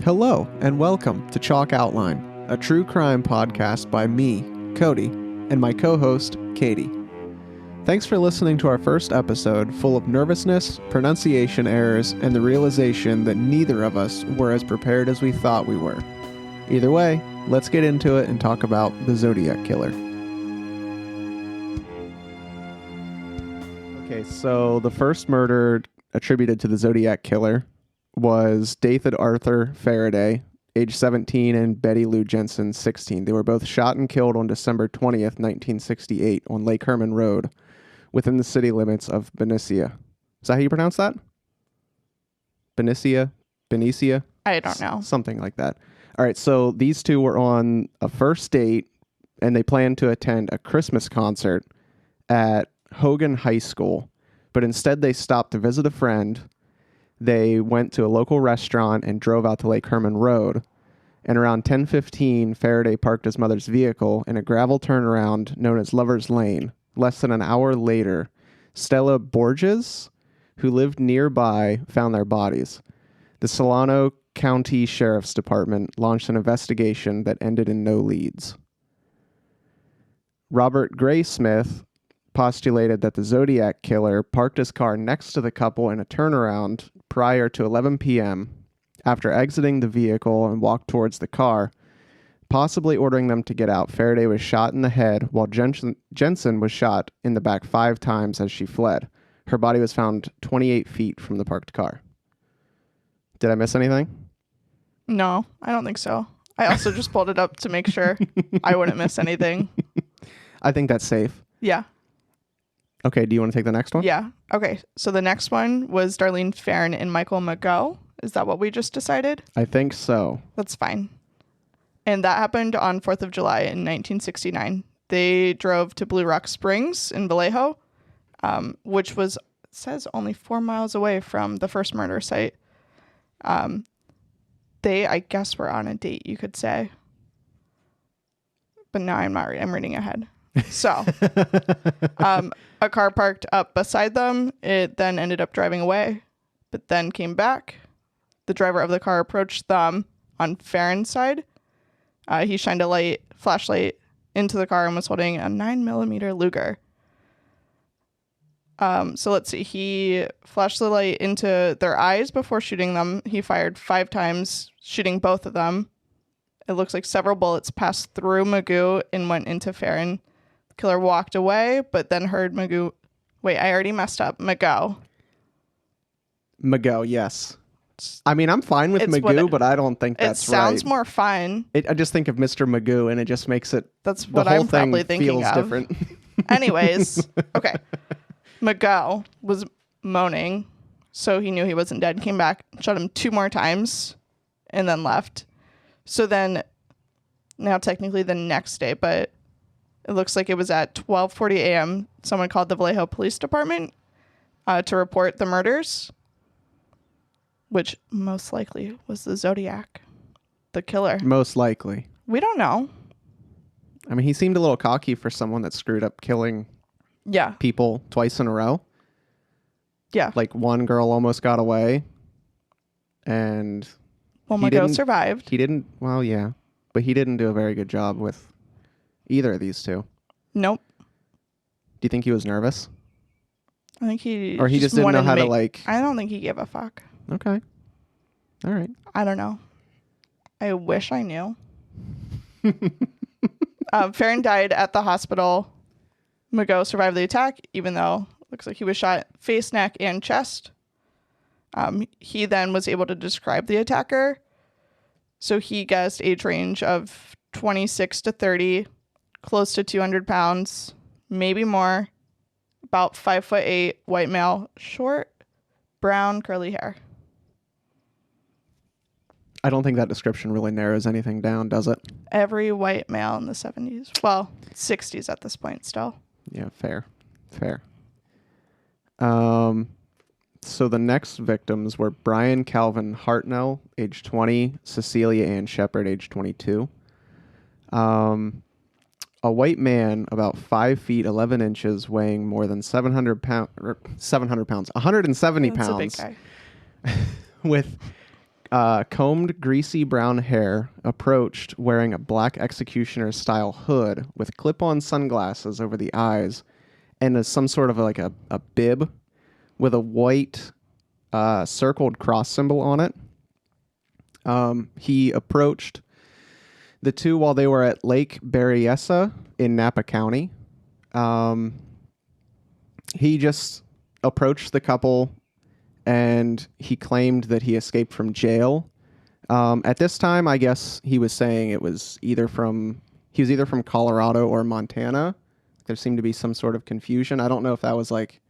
Hello, and welcome to Chalk Outline, a true crime podcast by me, Cody, and my co-host, Katie. Thanks for listening to our first episode full of nervousness, pronunciation errors, and the realization that neither of us were as prepared as we thought we were. Either way, let's get into it and talk about the Zodiac Killer. Okay, so the first murder attributed to the Zodiac Killer was David Arthur Faraday, age 17, and Betty Lou Jensen, 16. They were both shot and killed on December 20th, 1968 on Lake Herman Road within the city limits of Benicia. Is that how you pronounce that? Benicia? I don't know. Something like that. All right, so these two were on a first date, and they planned to attend a Christmas concert at Hogan High School, but instead they stopped to visit a friend. They went to a local restaurant and drove out to Lake Herman Road. And around 10:15, Faraday parked his mother's vehicle in a gravel turnaround known as Lover's Lane. Less than an hour later, Stella Borges, who lived nearby, found their bodies. The Solano County Sheriff's Department launched an investigation that ended in no leads. Robert Graysmith postulated that the Zodiac Killer parked his car next to the couple in a turnaround prior to 11 p.m. After exiting the vehicle and walked towards the car, possibly ordering them to get out. Faraday was shot in the head while Jensen was shot in the back 5 times as she fled. Her body was found 28 feet from the parked car. Did I miss anything? No, I don't think so. I also just pulled it up to make sure I wouldn't miss anything. I think that's safe. Yeah. Okay, do you want to take the next one? Yeah. Okay, so the next one was Darlene, Farron, and Michael Mcgowan. Is that what we just decided? I think so. That's fine. And that happened on 4th of July in 1969. They drove to Blue Rock Springs in Vallejo, which was, it says, only 4 miles away from the first murder site. They, I guess, were on a date, you could say. But now I'm not I'm reading ahead. So, a car parked up beside them. It then ended up driving away, but then came back. The driver of the car approached them on Farron's side. He shined a flashlight into the car and was holding a 9mm Luger. So let's see. He flashed the light into their eyes before shooting them. He fired 5 times, shooting both of them. It looks like several bullets passed through Mcgowan and went into Farron. The killer walked away, but then heard Mcgowan. Wait, I already messed up. Mcgowan, yes. I mean, I'm fine with Mcgowan, but I don't think that's right. It sounds more fun. I just think of Mr. Mcgowan, and it just makes it. That's what I'm probably thinking feels of. Different. Anyways, okay. Mcgowan was moaning, so he knew he wasn't dead. Came back, shot him 2 more times, and then left. So then, now technically the next day, but it looks like it was at 12:40 a.m. Someone called the Vallejo Police Department to report the murders, which most likely was the Zodiac, the killer. Most likely. We don't know. I mean, he seemed a little cocky for someone that screwed up killing people twice in a row. Yeah. Like, one girl almost got away, and... Well, Mcgowan survived. He didn't... Well, yeah. But he didn't do a very good job with either of these two. Nope. Do you think he was nervous? I think he... Or he just didn't know how to, like... I don't think he gave a fuck. Okay. All right. I don't know. I wish I knew. Farron died at the hospital. Mcgowan survived the attack, even though it looks like he was shot face, neck, and chest. He then was able to describe the attacker. So he guessed age range of 26 to 30, close to 200 pounds, maybe more, about 5'8", white male, short, brown, curly hair. I don't think that description really narrows anything down, does it? Every white male in the 70s. Well, 60s at this point still. Yeah, fair. So the next victims were Brian Calvin Hartnell, age 20, Cecilia Ann Shepard, age 22. A white man about 5 feet 11 inches, weighing more than 170 pounds, That's a big guy. with Combed, greasy brown hair, approached wearing a black executioner-style hood with clip-on sunglasses over the eyes and some sort of like a bib with a white circled cross symbol on it. He approached the two while they were at Lake Berryessa in Napa County. He just approached the couple and he claimed that he escaped from jail. At this time, I guess he was saying he was either from Colorado or Montana. There seemed to be some sort of confusion. I don't know if that was like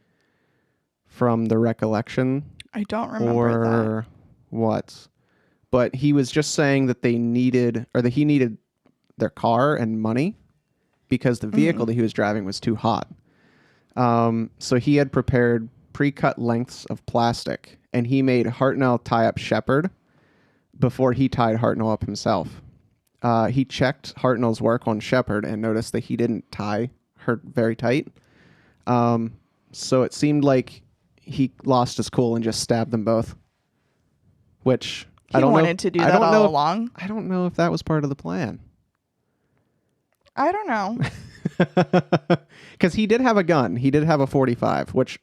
from the recollection. I don't remember or what. But he was just saying that he needed their car and money because the vehicle that he was driving was too hot. So he had prepared pre-cut lengths of plastic, and he made Hartnell tie up Shepard before he tied Hartnell up himself. He checked Hartnell's work on Shepard and noticed that he didn't tie her very tight. So it seemed like he lost his cool and just stabbed them both. Which he wanted to do that all along. I don't know if that was part of the plan. I don't know. Because he did have a gun. He did have a .45, which,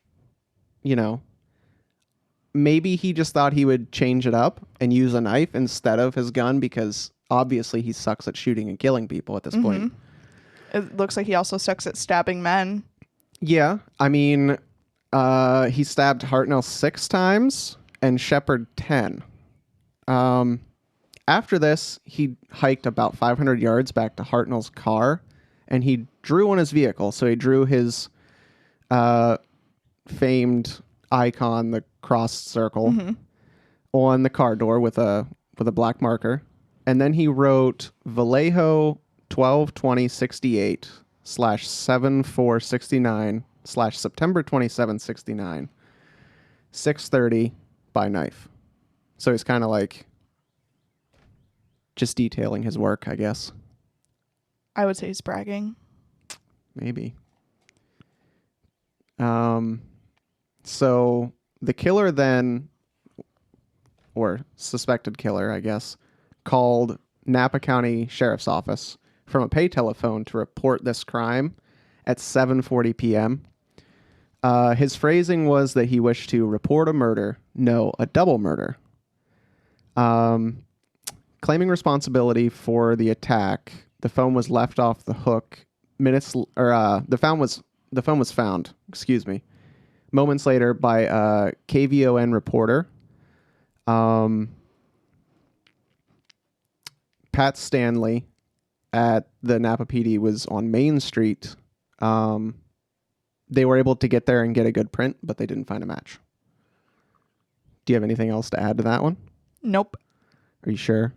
maybe he just thought he would change it up and use a knife instead of his gun because obviously he sucks at shooting and killing people at this point. It looks like he also sucks at stabbing men. Yeah. I mean, he stabbed Hartnell 6 times and Shepard 10. After this, he hiked about 500 yards back to Hartnell's car, and he drew on his vehicle. So he drew his famed icon, the crossed circle, on the car door with a black marker. And then he wrote Vallejo 12/20/68 /7469 /September 2769 6:30 by knife. So he's kind of like just detailing his work, I guess. I would say he's bragging. Maybe. So the killer then, or suspected killer, I guess, called Napa County Sheriff's Office from a pay telephone to report this crime at 7:40 p.m. His phrasing was that he wished to report a murder, no, a double murder. Claiming responsibility for the attack, the phone was left off the hook the phone was found, moments later by a KVON reporter. Pat Stanley at the Napa PD was on Main Street. They were able to get there and get a good print, but they didn't find a match. Do you have anything else to add to that one? Nope. Are you sure?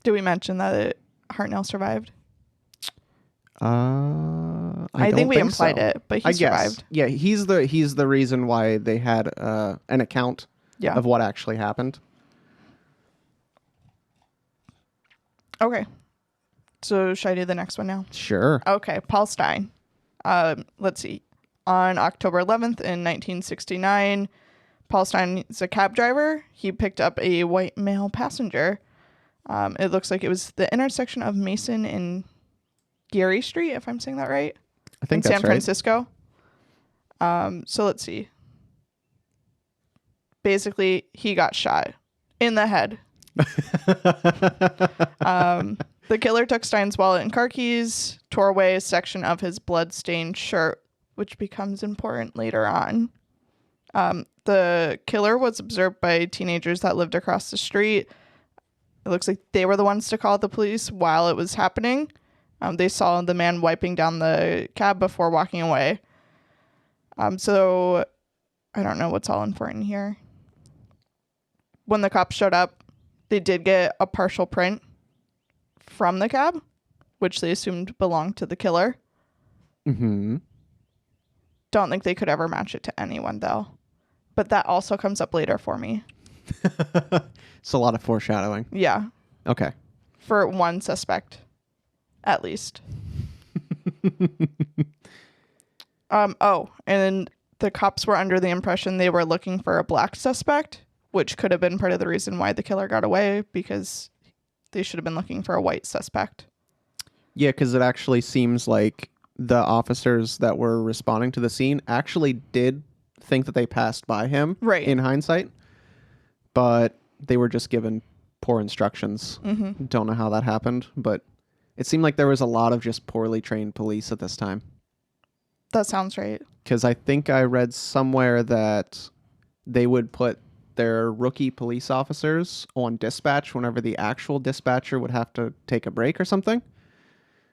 Did we mention that Hartnell survived? I think we think implied so. it, but he I survived. Guess. Yeah, he's the reason why they had an account of what actually happened. Okay. So should I do the next one now? Sure. Okay, Paul Stein. Let's see. On October 11th in 1969, Paul Stein is a cab driver. He picked up a white male passenger. It looks like it was the intersection of Mason and Geary Street, if I'm saying that right. I think in that's San Francisco. So let's see. Basically, he got shot in the head. The killer took Stein's wallet and car keys, tore away a section of his blood-stained shirt, which becomes important later on. The killer was observed by teenagers that lived across the street. It looks like they were the ones to call the police while it was happening. They saw the man wiping down the cab before walking away. So I don't know what's all important here. When the cops showed up, they did get a partial print from the cab, which they assumed belonged to the killer. Mm-hmm. Don't think they could ever match it to anyone, though. But that also comes up later for me. It's a lot of foreshadowing. Yeah. Okay. For one suspect, at least. And the cops were under the impression they were looking for a black suspect, which could have been part of the reason why the killer got away, because they should have been looking for a white suspect. Yeah, because it actually seems like the officers that were responding to the scene actually did think that they passed by him in hindsight, but they were just given poor instructions. Mm-hmm. Don't know how that happened, but it seemed like there was a lot of just poorly trained police at this time. That sounds right. Because I think I read somewhere that they would put their rookie police officers on dispatch whenever the actual dispatcher would have to take a break or something.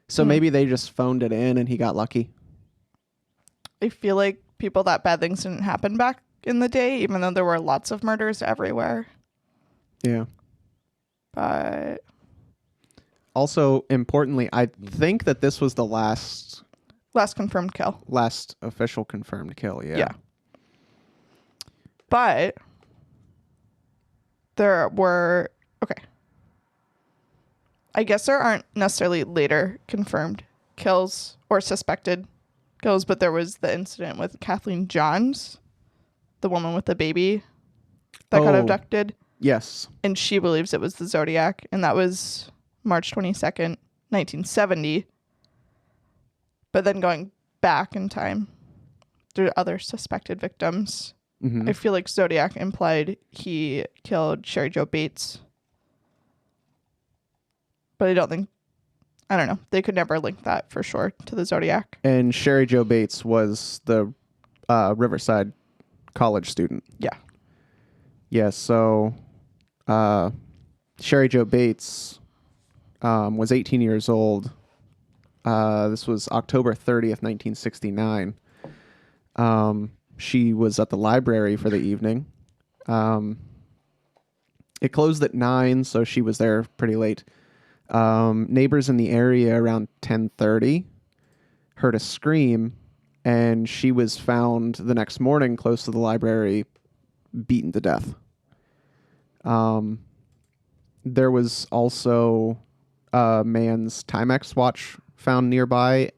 So maybe they just phoned it in and he got lucky. I feel like people that bad things didn't happen back in the day, even though there were lots of murders everywhere. Yeah. But also, importantly, I think that this was the last confirmed kill. Last official confirmed kill, yeah. But there were... Okay. I guess there aren't necessarily later confirmed kills or suspected kills, but there was the incident with Kathleen Johns, the woman with the baby that got abducted. Yes. And she believes it was the Zodiac, and that was March 22nd, 1970. But then going back in time, there are other suspected victims. Mm-hmm. I feel like Zodiac implied he killed Sherry Jo Bates. But I don't know. They could never link that for sure to the Zodiac. And Sherry Jo Bates was the Riverside college student. Yeah. Yeah, so Sherry Jo Bates was 18 years old. This was October 30th, 1969. She was at the library for the evening. It closed at 9, so she was there pretty late. Neighbors in the area around 10:30 heard a scream, and she was found the next morning close to the library, beaten to death. There was also a man's Timex watch found nearby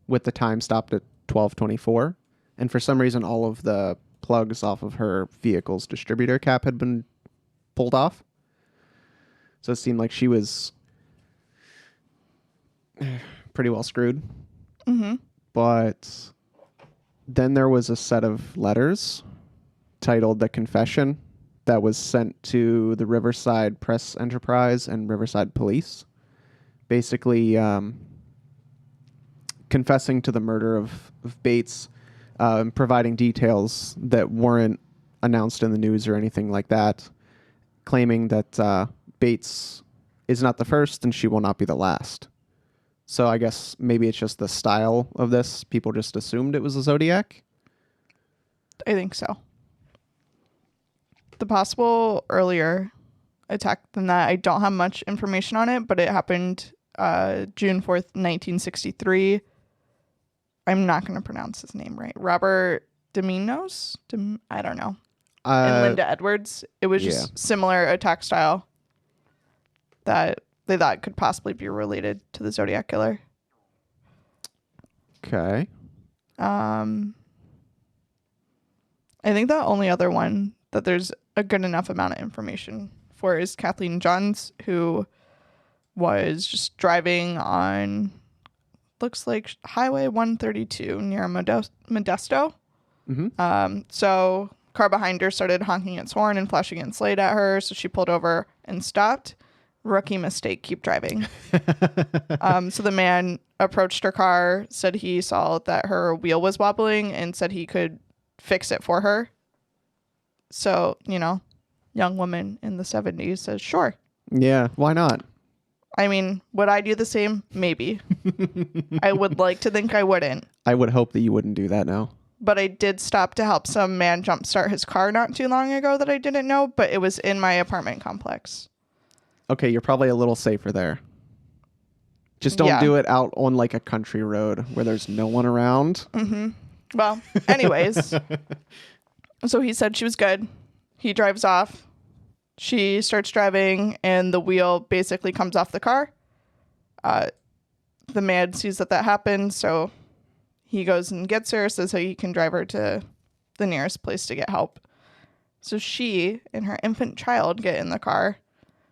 with the time stopped at 12:24, and for some reason all of the plugs off of her vehicle's distributor cap had been pulled off. So it seemed like she was pretty well screwed. Mm-hmm. But then there was a set of letters titled The Confession that was sent to the Riverside Press Enterprise and Riverside Police, basically confessing to the murder of Bates, providing details that weren't announced in the news or anything like that, claiming that Bates is not the first and she will not be the last. So I guess maybe it's just the style of this. People just assumed it was a Zodiac. I think so. The possible earlier attack than that, I don't have much information on it, but it happened June 4th, 1963. I'm not going to pronounce his name right. Robert Dominos? I don't know. And Linda Edwards. It was just similar attack style that they thought could possibly be related to the Zodiac Killer. Okay. I think the only other one that there's a good enough amount of information for is Kathleen Johns, who was just driving on, looks like Highway 132 near Modesto. Mm-hmm. So car behind her started honking its horn and flashing its light at her, so she pulled over and stopped. Rookie mistake, keep driving. So the man approached her car, said he saw that her wheel was wobbling and said he could fix it for her. So, young woman in the 70s says, sure. Yeah, why not? I mean, would I do the same? Maybe. I would like to think I wouldn't. I would hope that you wouldn't do that now. But I did stop to help some man jumpstart his car not too long ago that I didn't know, but it was in my apartment complex. Okay, you're probably a little safer there. Just don't do it out on like a country road where there's no one around. Mm-hmm. Well, anyways. So he said she was good. He drives off. She starts driving and the wheel basically comes off the car. The man sees that happened, so he goes and gets her, says so he can drive her to the nearest place to get help. So she and her infant child get in the car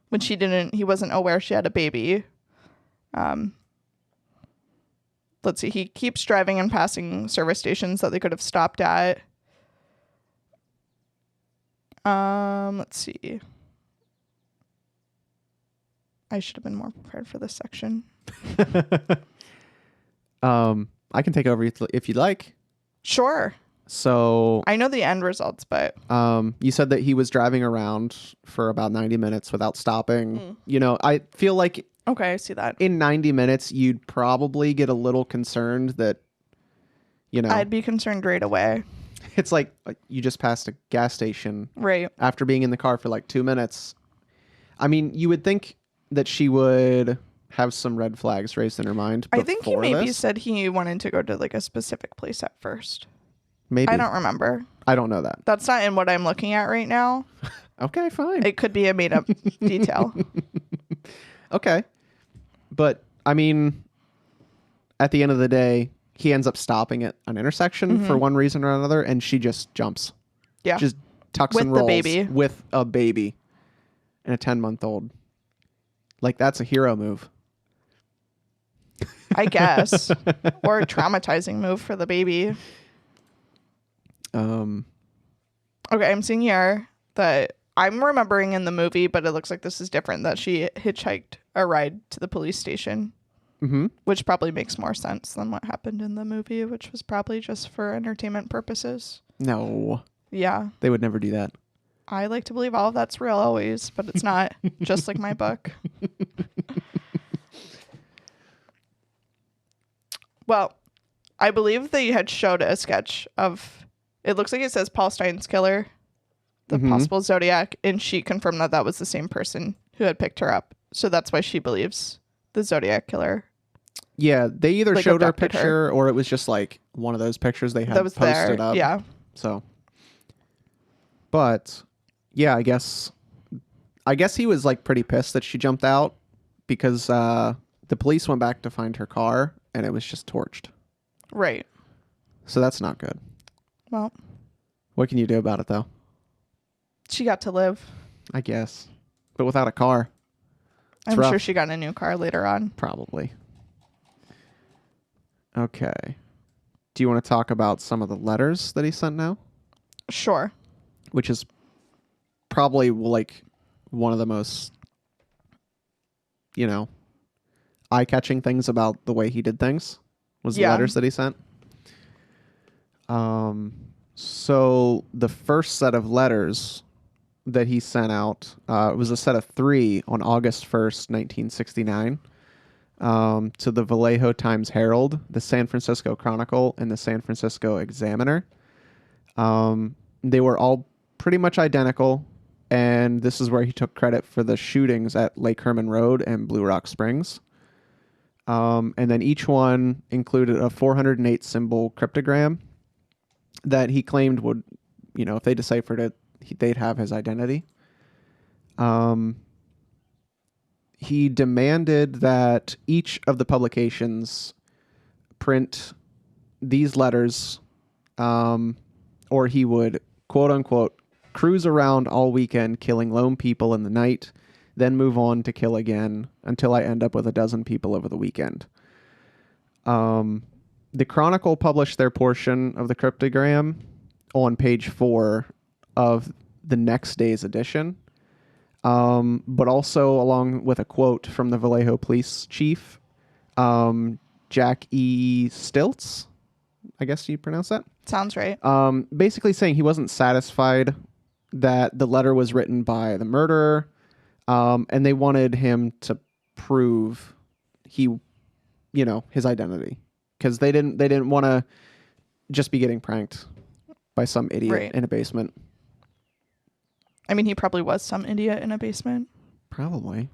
when he wasn't aware she had a baby. Let's see. He keeps driving and passing service stations that they could have stopped at. Let's see. I should have been more prepared for this section. I can take over if you'd like. Sure. So I know the end results, but you said that he was driving around for about 90 minutes without stopping. I feel like okay, I see that. In 90 minutes, you'd probably get a little concerned that, I'd be concerned right away. It's like you just passed a gas station. Right. After being in the car for like 2 minutes. I mean, you would think that she would have some red flags raised in her mind. I think he maybe said he wanted to go to like a specific place at first. Maybe. I don't remember. I don't know that. That's not in what I'm looking at right now. Okay, fine. It could be a made up detail. Okay. But, I mean, at the end of the day, he ends up stopping at an intersection for one reason or another, and she just jumps. Yeah. Just tucks with and rolls. The baby. With a baby. And a 10-month-old. Like, that's a hero move. I guess. Or a traumatizing move for the baby. Okay, I'm seeing here that I'm remembering in the movie, but it looks like this is different, that she hitchhiked a ride to the police station. Mm-hmm. Which probably makes more sense than what happened in the movie, which was probably just for entertainment purposes. No. Yeah. They would never do that. I like to believe all of that's real always, but it's not. Just like my book. Well, I believe they had showed a sketch of, it looks like it says Paul Stein's killer, the possible Zodiac, and she confirmed that that was the same person who had picked her up. So that's why she believes the Zodiac Killer. Yeah, they either like showed her a picture or it was just like one of those pictures they had that was posted there. up. Yeah. So, but yeah, I guess he was like pretty pissed that she jumped out because the police went back to find her car and it was just torched. Right. So that's not good. Well, what can you do about it though? She got to live. I guess. But without a car. I'm sure she got a new car later on. Probably. Okay. Do you want to talk about some of the letters that he sent now? Sure. Which is probably like one of the most, eye-catching things about the way he did things was the letters that he sent. So the first set of letters that he sent out was a set of 3 on August 1st, 1969, to the Vallejo Times-Herald, the San Francisco Chronicle, and the San Francisco Examiner. They were all pretty much identical, and this is where he took credit for the shootings at Lake Herman Road and Blue Rock Springs. And then each one included a 408-symbol cryptogram that he claimed would, if they deciphered it, they'd have his identity. He demanded that each of the publications print these letters, or he would, quote unquote, cruise around all weekend killing lone people in the night, then move on to kill again until I end up with 12 people over the weekend. The Chronicle published their portion of the cryptogram on page 4 of the next day's edition, but also along with a quote from the Vallejo police chief, Jack E. Stiltz, I guess you pronounce that? Sounds right. Basically saying he wasn't satisfied that the letter was written by the murderer, and they wanted him to prove his identity, because they didn't want to just be getting pranked by some idiot in a basement. I mean, he probably was some idiot in a basement. Probably.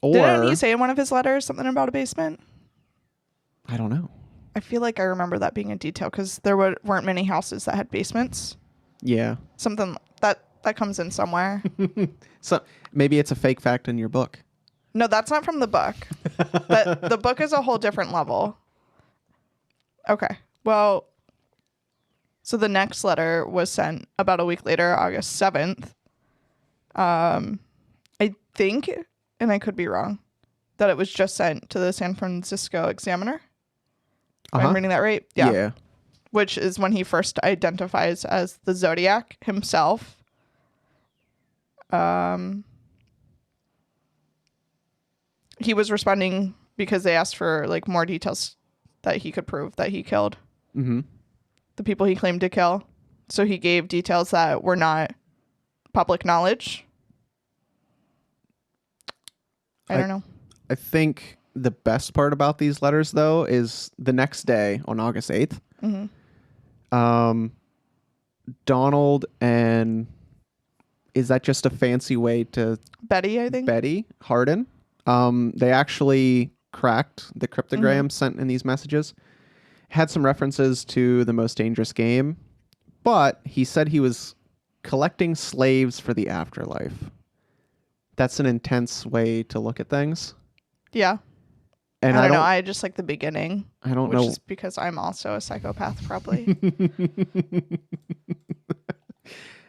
Or didn't he say in one of his letters something about a basement? I don't know. I feel like I remember that being a detail because there weren't many houses that had basements. Yeah. Something that comes in somewhere. So maybe it's a fake fact in your book. No, that's not from the book. The book is a whole different level. Okay. Well, So the next letter was sent about a week later, August 7th. I think, and I could be wrong, that it was just sent to the San Francisco Examiner. Am I reading that right? Yeah. Which is when he first identifies as the Zodiac himself. He was responding because they asked for like more details that he could prove that he killed the people he claimed to kill. So he gave details that were not public knowledge. I don't know. I think the best part about these letters, though, is the next day on August 8th, Donald and is that just a fancy way to Betty, I think. Betty Hardin. They actually cracked the cryptogram sent in these messages. Had some references to the Most Dangerous Game, but he said he was collecting slaves for the afterlife. That's an intense way to look at things. Yeah. And I don't know. I just like the beginning. I don't which know. Which is because I'm also a psychopath, probably.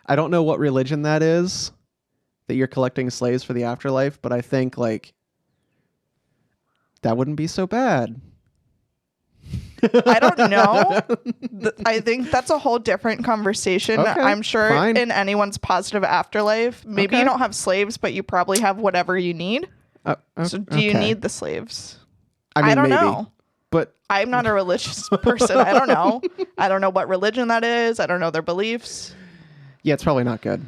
I don't know what religion that is, that you're collecting slaves for the afterlife, but I think, like, that wouldn't be so bad. I don't know. I think that's a whole different conversation. Okay, I'm sure fine. in anyone's positive afterlife, maybe you don't have slaves, but you probably have whatever you need. So do you need the slaves? I mean, I don't maybe, know. but I'm not a religious person. I don't know. I don't know what religion that is. I don't know their beliefs. yeah, it's probably not good.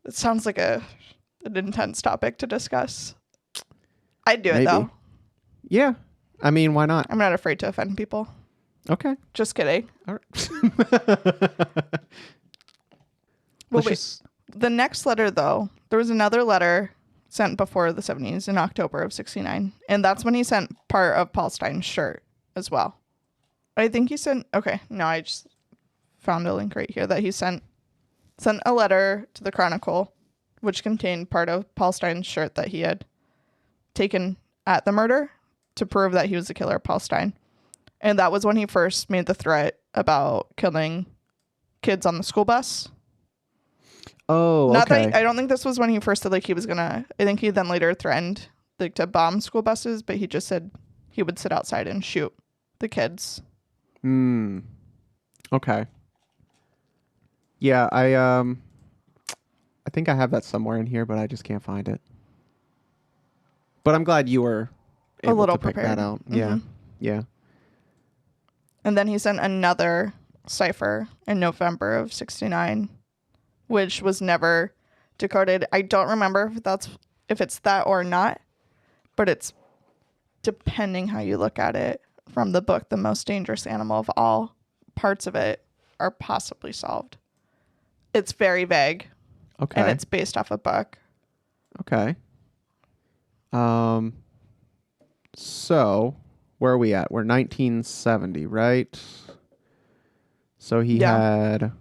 It sounds like an intense topic to discuss. I'd do Maybe. it, though. Yeah. I mean, why not? I'm not afraid to offend people. Okay. Just kidding. All right. Well, wait. The next letter, though, there was another letter sent before the 70s in October of 69. And that's when he sent part of Paul Stein's shirt as well. I think he sent... Okay, no, I just found a link right here that he sent a letter to the Chronicle, which contained part of Paul Stein's shirt that he had taken at the murder to prove that he was the killer of Paul Stein. And that was when he first made the threat about killing kids on the school bus. Oh, Not okay. that I don't think this was when he first said like he was gonna. I think he then later threatened like to bomb school buses, but he just said he would sit outside and shoot the kids. Okay. Yeah, I think I have that somewhere in here, but I just can't find it. But I'm glad you were able A little to pick prepared. that out. Yeah. Yeah. And then he sent another cipher in November of 69, which was never decoded. I don't remember if it's that or not, but it's depending how you look at it from the book, The Most Dangerous Animal of All. Parts of it are possibly solved. It's very vague. Okay. And it's based off a book. Okay. So where are we at? We're 1970, right? So he had...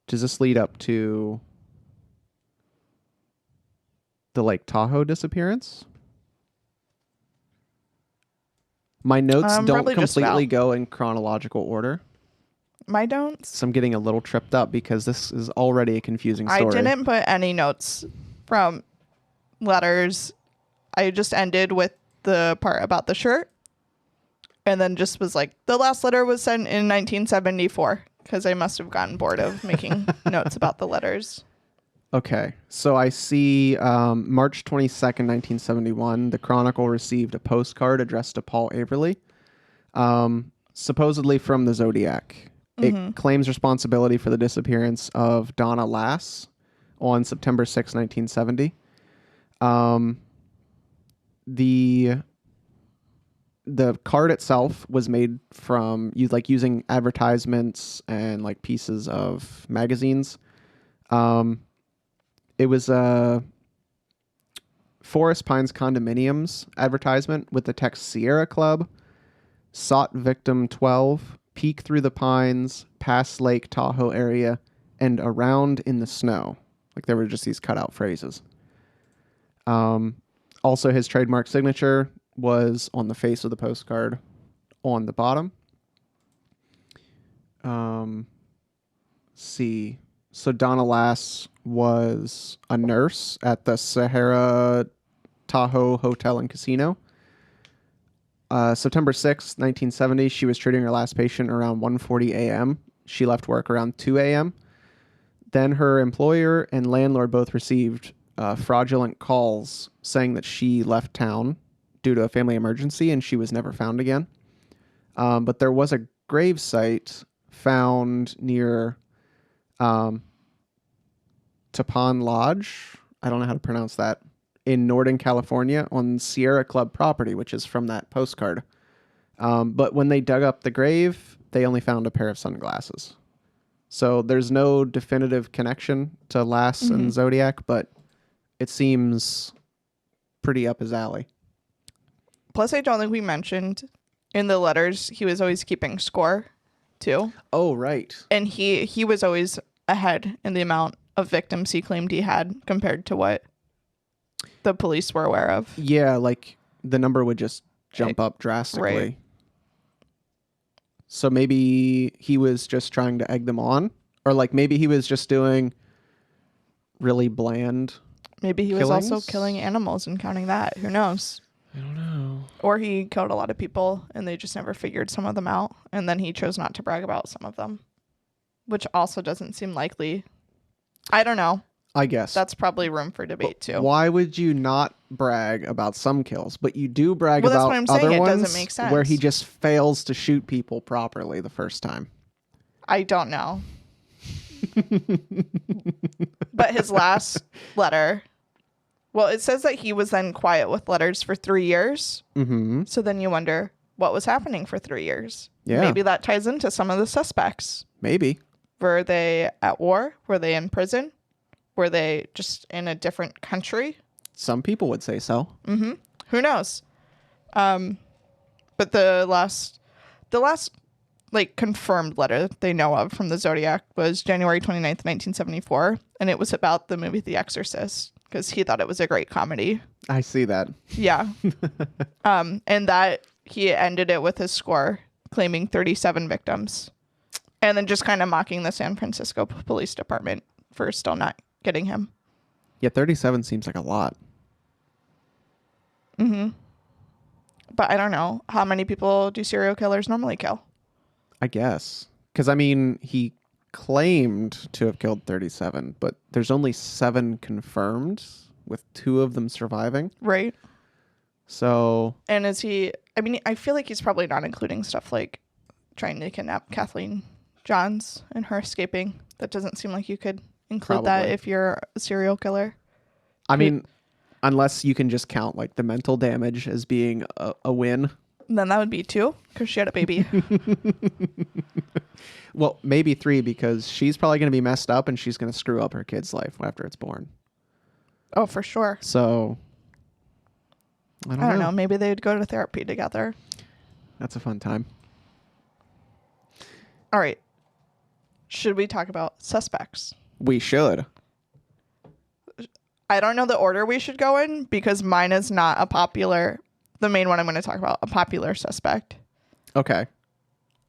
Does this lead up to the Lake Tahoe disappearance? My notes don't completely go in chronological order. My notes? So I'm getting a little tripped up because this is already a confusing story. I didn't put any notes from letters. I just ended with the part about the shirt. And then just was like, the last letter was sent in 1974. Because I must have gotten bored of making notes about the letters. Okay. So I see March 22nd, 1971, the Chronicle received a postcard addressed to Paul Averley, supposedly from the Zodiac. It claims responsibility for the disappearance of Donna Lass on September 6, 1970. The card itself was made from using advertisements and like pieces of magazines. It was a Forest Pines condominiums advertisement with the text Sierra Club, sought victim 12, peek through the pines, past Lake Tahoe area, and around in the snow. Like there were just these cutout phrases. Also his trademark signature was on the face of the postcard on the bottom. See. So Donna Lass was a nurse at the Sahara Tahoe Hotel and Casino. September 6th, 1970, she was treating her last patient around 1:40 a.m. She left work around 2 a.m. Then her employer and landlord both received fraudulent calls saying that she left town due to a family emergency and she was never found again. But there was a grave site found near Tappan Lodge. I don't know how to pronounce that. In Northern California on Sierra Club property, which is from that postcard. But when they dug up the grave, they only found a pair of sunglasses. So there's no definitive connection to Lass and Zodiac, but it seems pretty up his alley. Plus, I don't think we mentioned in the letters, he was always keeping score, too. Oh, right. And he was always ahead in the amount of victims he claimed he had compared to what the police were aware of. Yeah, like the number would just jump up drastically. Right. So maybe he was just trying to egg them on, or like maybe he was just doing really bland Maybe he killings? was also killing animals and counting that. Who knows? I don't know. Or he killed a lot of people and they just never figured some of them out. And then he chose not to brag about some of them, which also doesn't seem likely. I don't know. I guess. That's probably room for debate, too. Why would you not brag about some kills, but you do brag Well, that's about what I'm saying. other It ones doesn't make sense. where he just fails to shoot people properly the first time? I don't know. But his last letter, well, it says that he was then quiet with letters for 3 years. Mm-hmm. So then you wonder what was happening for 3 years. Yeah. Maybe that ties into some of the suspects. Maybe. Were they at war? Were they in prison? Were they just in a different country? Some people would say so. Mm-hmm. Who knows? But the last like confirmed letter they know of from the Zodiac was January 29th, 1974. And it was about the movie The Exorcist because he thought it was a great comedy. I see that. Yeah. And that he ended it with his score claiming 37 victims and then just kind of mocking the San Francisco Police Department for still not getting him. Yeah, 37 seems like a lot. Mm-hmm. But I don't know. How many people do serial killers normally kill? I guess. Because, I mean, he claimed to have killed 37, but there's only 7 confirmed, with 2 of them surviving. Right. So... And is he... I mean, I feel like he's probably not including stuff like trying to kidnap Kathleen Johns and her escaping. That doesn't seem like you could include that Probably. if you're a serial killer. I mean, unless you can just count, like, the mental damage as being a win. Then that would be 2, because she had a baby. Well, maybe 3, because she's probably going to be messed up and she's going to screw up her kid's life after it's born. Oh, for sure. So, I don't know. Maybe they'd go to therapy together. That's a fun time. All right. Should we talk about suspects? We should. I don't know the order we should go in because mine is not the main one I'm going to talk about, a popular suspect. Okay.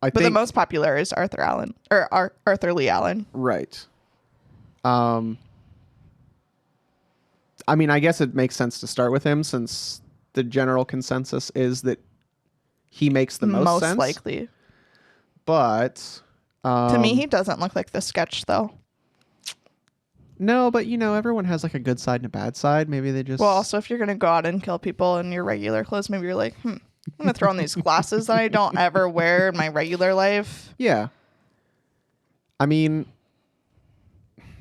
But the most popular is Arthur Lee Allen. Right. I mean, I guess it makes sense to start with him since the general consensus is that he makes the most sense. Most likely. But... to me, he doesn't look like the sketch, though. No, but, everyone has, like, a good side and a bad side. Maybe they just... Well, also, if you're going to go out and kill people in your regular clothes, maybe you're like, I'm going to throw on these glasses that I don't ever wear in my regular life. Yeah. I mean,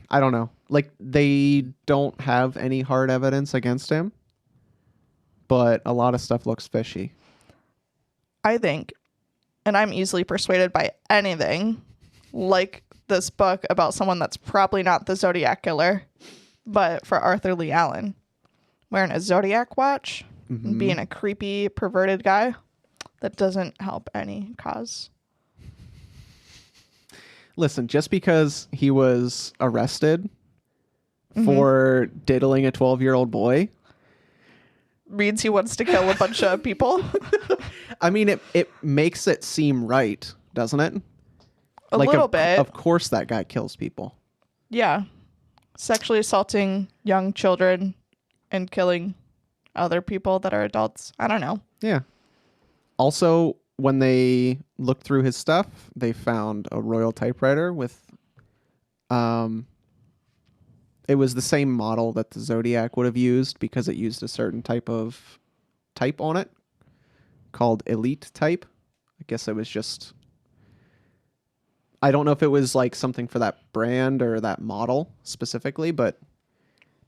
I don't know. Like, they don't have any hard evidence against him, but a lot of stuff looks fishy. I think, and I'm easily persuaded by anything, like this book about someone that's probably not the Zodiac Killer, but for Arthur Lee Allen, wearing a Zodiac watch, and being a creepy, perverted guy, that doesn't help any cause. Listen, just because he was arrested for diddling a 12-year-old boy Means he wants to kill a bunch of people. I mean, it makes it seem right, doesn't it? A little bit. Of course that guy kills people. Yeah. Sexually assaulting young children and killing other people that are adults. I don't know. Yeah. Also, when they looked through his stuff, they found a Royal typewriter with it was the same model that the Zodiac would have used because it used a certain type of type on it called Elite type. I guess it was just, I don't know if it was like something for that brand or that model specifically, but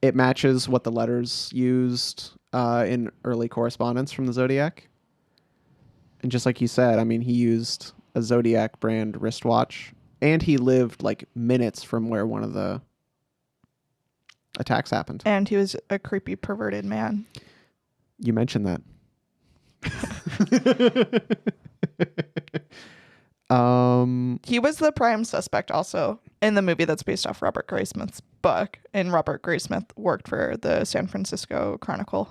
it matches what the letters used in early correspondence from the Zodiac. And just like you said, I mean, he used a Zodiac brand wristwatch, and he lived like minutes from where one of the attacks happened. And he was a creepy, perverted man. You mentioned that. He was the prime suspect also in the movie that's based off Robert Graysmith's book. And Robert Graysmith worked for the San Francisco Chronicle.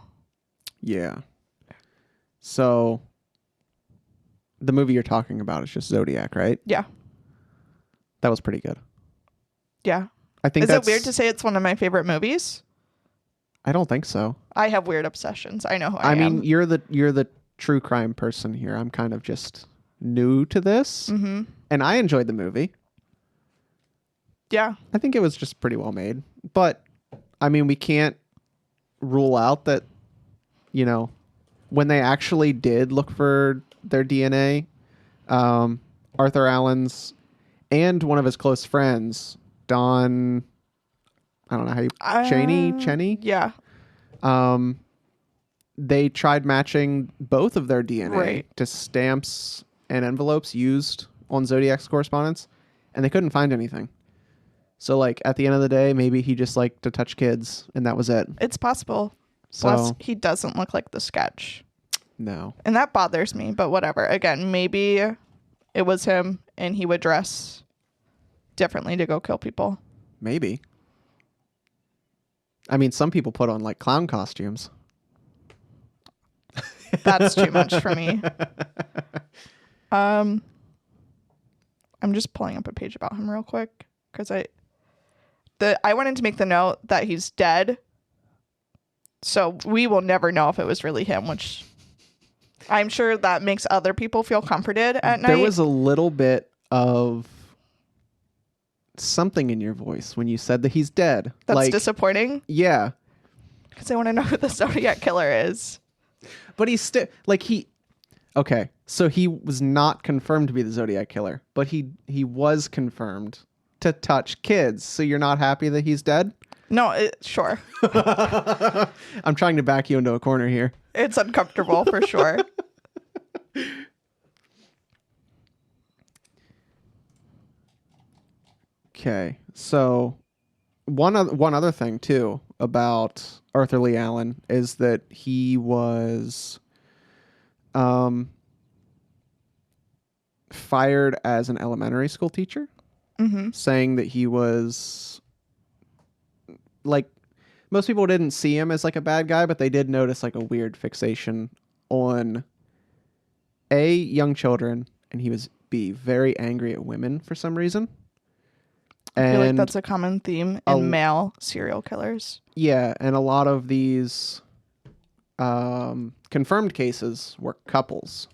Yeah. So the movie you're talking about is just Zodiac, right? Yeah. That was pretty good. Yeah. I think Is it weird to say it's one of my favorite movies? I don't think so. I have weird obsessions. I know who I am. I mean, you're the true crime person here. I'm kind of just new to this. Mm-hmm. And I enjoyed the movie. Yeah. I think it was just pretty well made. But, I mean, we can't rule out that, you know, when they actually did look for their DNA, Arthur Allen's and one of his close friends, Don, I don't know how you, Cheney? Yeah. They tried matching both of their DNA Right. to stamps and envelopes used on Zodiac's correspondence, and they couldn't find anything. So, like, at the end of the day, maybe he just liked to touch kids, and that was it. It's possible. So, Plus, he doesn't look like the sketch. no. And that bothers me, but whatever. Again, maybe it was him, and he would dress differently to go kill people. Maybe. I mean, some people put on, like, clown costumes. That's too much for me. I'm just pulling up a page about him real quick because I wanted to make the note that he's dead, so we will never know if it was really him, which I'm sure that makes other people feel comforted at night. There was a little bit of something in your voice when you said that he's dead. That's like, disappointing yeah. because I want to know who the Zodiac Killer is. But he's still, like, okay, so he was not confirmed to be the Zodiac Killer, but he was confirmed to touch kids. So you're not happy that he's dead? No, sure. I'm trying to back you into a corner here. It's uncomfortable for sure. Okay, so one other thing too about Arthur Lee Allen is that he was fired as an elementary school teacher, saying that he was, like, most people didn't see him as like a bad guy, but they did notice like a weird fixation on young children, and he was very angry at women for some reason. I feel like that's a common theme in male serial killers. Yeah, and a lot of these confirmed cases were couples.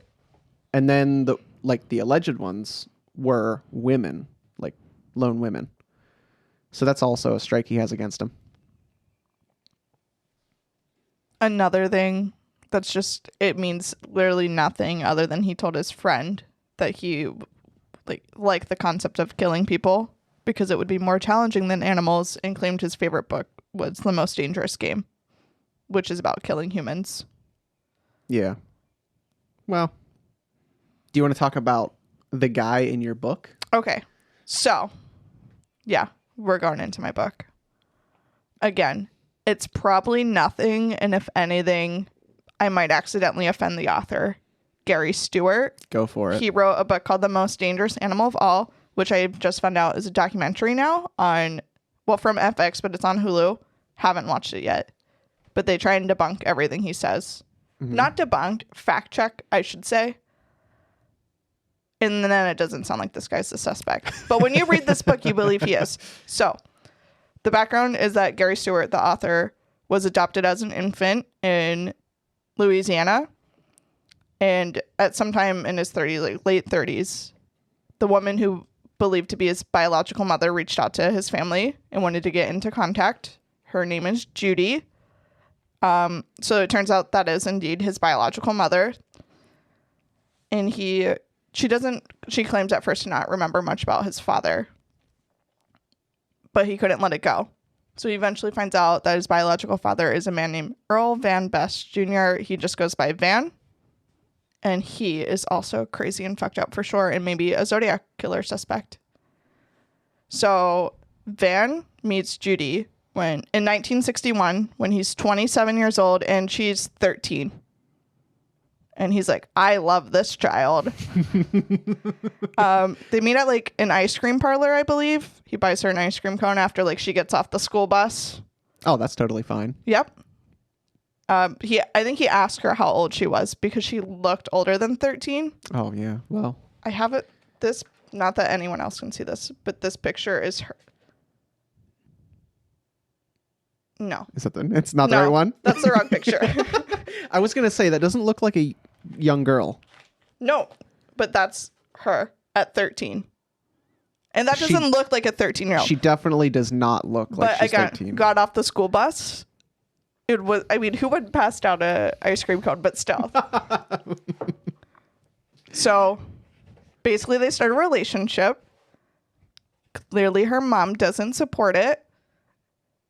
And then the alleged ones were women, like lone women. So that's also a strike he has against him. Another thing that's just, it means literally nothing other than he told his friend that he like the concept of killing people because it would be more challenging than animals, and claimed his favorite book was The Most Dangerous Game, which is about killing humans. Yeah. Well, do you want to talk about the guy in your book? Okay. So, yeah, we're going into my book. Again, it's probably nothing, and if anything, I might accidentally offend the author, Gary Stewart. Go for it. He wrote a book called The Most Dangerous Animal of All, which I just found out is a documentary now from FX, but it's on Hulu. Haven't watched it yet. But they try and debunk everything he says. Mm-hmm. Not debunked, fact check, I should say. And then it doesn't sound like this guy's the suspect. But when you read this book, you believe he is. So the background is that Gary Stewart, the author, was adopted as an infant in Louisiana. And at some time in his 30s, like late 30s, the woman who believed to be his biological mother reached out to his family and wanted to get into contact. Her name is Judy. So it turns out that is indeed his biological mother. And she claims at first to not remember much about his father, but he couldn't let it go. So he eventually finds out that his biological father is a man named Earl Van Best Jr. He just goes by Van. And he is also crazy and fucked up for sure, and maybe a Zodiac Killer suspect. So Van meets Judy in 1961 when he's 27 years old and she's 13. And he's like, I love this child. They meet at like an ice cream parlor, I believe. He buys her an ice cream cone after like she gets off the school bus. Oh, that's totally fine. Yep. I think he asked her how old she was because she looked older than 13. Oh, yeah. Well, I have it. This, not that anyone else can see this, but this picture is her. No. Is that it's not the right one? That's the wrong picture. I was going to say that doesn't look like a young girl. No, but that's her at 13. And that doesn't look like a 13-year-old. She definitely does not look like she's 13. Got off the school bus. It was, I mean, who would pass down a ice cream cone, but still. So basically they start a relationship. Clearly her mom doesn't support it.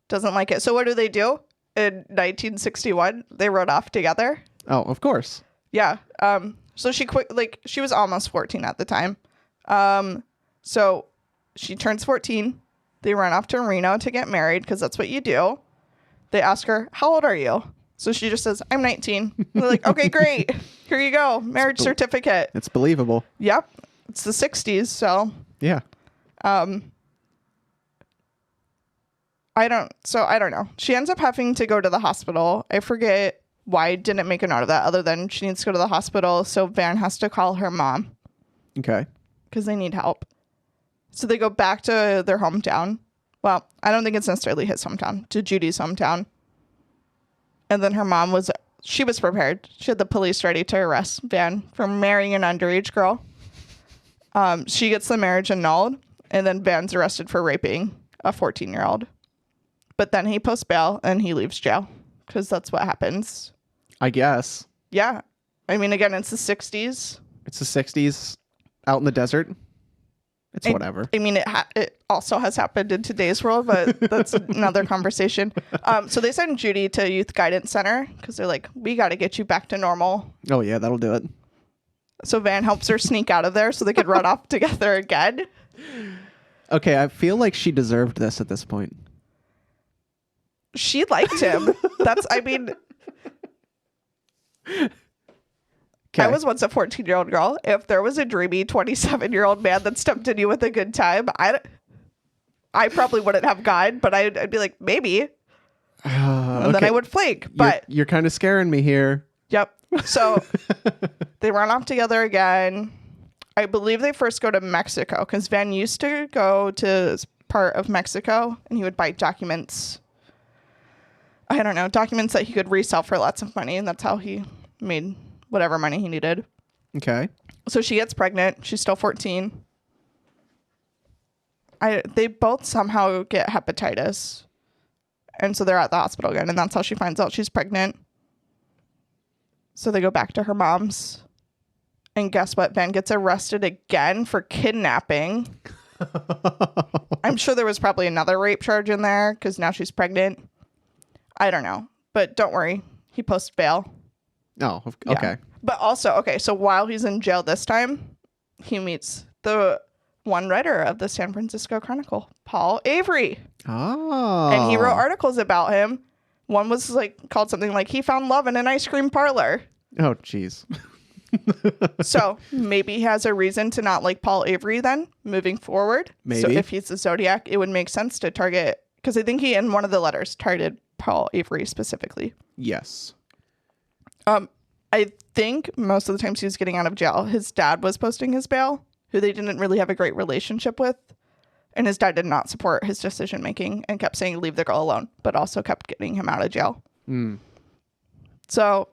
Doesn't like it. So what do? In 1961, they rode off together. Oh, of course. Yeah. So she she was almost 14 at the time. So she turns 14. They run off to Reno to get married because that's what you do. They ask her, how old are you? So she just says, I'm 19. They're like, okay, great. Here you go. Marriage certificate. It's believable. Yep. It's the 60s. So yeah. I don't know. She ends up having to go to the hospital. I forget why I didn't make a note of that other than she needs to go to the hospital. So Van has to call her mom. Okay. Because they need help. So they go back to their hometown. Well, I don't think it's necessarily his hometown, to Judy's hometown. And then her mom was prepared. She had the police ready to arrest Van for marrying an underage girl. She gets the marriage annulled, and then Van's arrested for raping a 14-year-old. But then he posts bail, and he leaves jail, because that's what happens. I guess. Yeah. I mean, again, it's the 60s. It's the 60s, out in the desert. It's whatever. I mean, it also has happened in today's world, but that's another conversation. So they send Judy to a youth guidance center because they're like, we got to get you back to normal. Oh, yeah, that'll do it. So Van helps her sneak out of there so they could run off together again. Okay, I feel like she deserved this at this point. She liked him. I was once a 14-year-old girl. If there was a dreamy 27-year-old man that stepped in you with a good time, I probably wouldn't have gone, but I'd be like, maybe. And then I would flake. But you're kind of scaring me here. Yep. So they run off together again. I believe they first go to Mexico because Van used to go to part of Mexico and he would buy documents. I don't know, documents that he could resell for lots of money. And that's how he made whatever money he needed. Okay. So she gets pregnant. She's still 14. They both somehow get hepatitis. And so they're at the hospital again. And that's how she finds out she's pregnant. So they go back to her mom's. And guess what? Van gets arrested again for kidnapping. I'm sure there was probably another rape charge in there because now she's pregnant. I don't know. But don't worry. He posts bail. Oh, okay. Yeah. But also, okay, so while he's in jail this time, he meets the one writer of the San Francisco Chronicle, Paul Avery. Oh. And he wrote articles about him. One was like called something like he found love in an ice cream parlor. Oh, jeez. So maybe he has a reason to not like Paul Avery then, moving forward. Maybe. So if he's a Zodiac, it would make sense to target, because I think he, in one of the letters, targeted Paul Avery specifically. Yes. I think most of the times he was getting out of jail, his dad was posting his bail, who they didn't really have a great relationship with. And his dad did not support his decision making and kept saying, leave the girl alone, but also kept getting him out of jail. So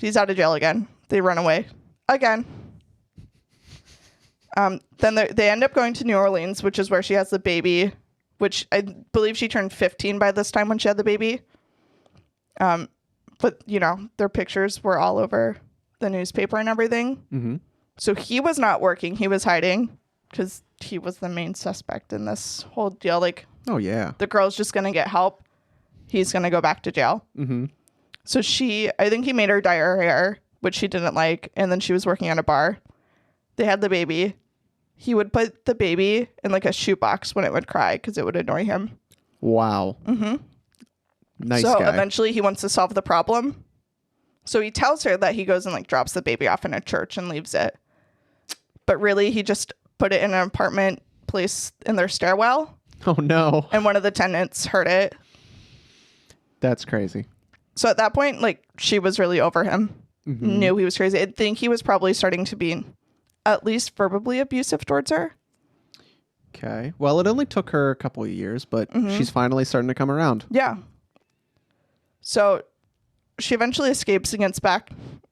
he's out of jail again. They run away again. Then they end up going to New Orleans, which is where she has the baby, which I believe she turned 15 by this time when she had the baby. But, you know, their pictures were all over the newspaper and everything. So he was not working. He was hiding because he was the main suspect in this whole deal. Like, oh, yeah. The girl's just going to get help. He's going to go back to jail. So I think he made her dye her hair, which she didn't like. And then she was working at a bar. They had the baby. He would put the baby in like a shoebox when it would cry because it would annoy him. Wow. Nice guy. So eventually he wants to solve the problem. So he tells her that he goes and like drops the baby off in a church and leaves it. But really he just put it in an apartment place in their stairwell. Oh no. And one of the tenants heard it. That's crazy. So at that point, like, she was really over him. Knew he was crazy. I think he was probably starting to be at least verbally abusive towards her. Okay. Well, it only took her a couple of years, but she's finally starting to come around. Yeah. So she eventually escapes and gets back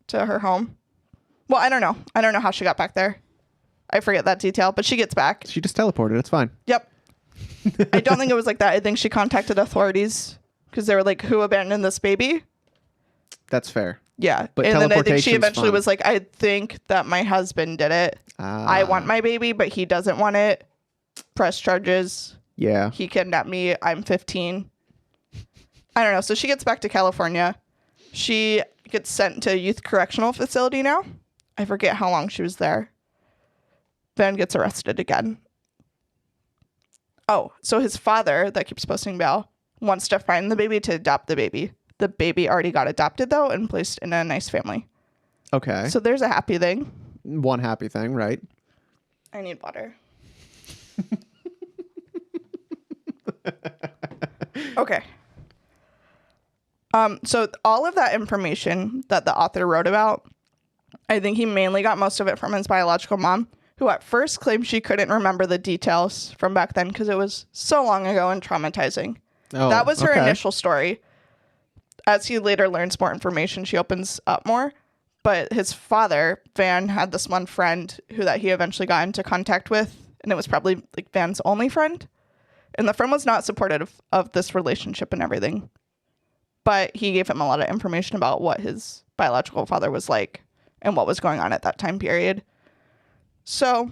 to her home. Well, I don't know. I don't know how she got back there. I forget that detail, but she gets back. She just teleported. It's fine. Yep. I don't think it was like that. I think she contacted authorities because they were like, who abandoned this baby? That's fair. Yeah. But and then I think she eventually was like, I think that my husband did it. I want my baby, but he doesn't want it. Press charges. Yeah. He kidnapped me. I'm 15. I don't know. So she gets back to California. She gets sent to a youth correctional facility now. I forget how long she was there. Van gets arrested again. Oh, so his father that keeps posting bail wants to find the baby to adopt the baby. The baby already got adopted, though, and placed in a nice family. Okay. So there's a happy thing. One happy thing, right? I need water. Okay. So all of that information that the author wrote about, I think he mainly got most of it from his biological mom, who at first claimed she couldn't remember the details from back then because it was so long ago and traumatizing. Oh, that was her initial story. As he later learns more information, she opens up more. But his father, Van, had this one friend that he eventually got into contact with, and it was probably like Van's only friend. And the friend was not supportive of this relationship and everything. But he gave him a lot of information about what his biological father was like and what was going on at that time period. So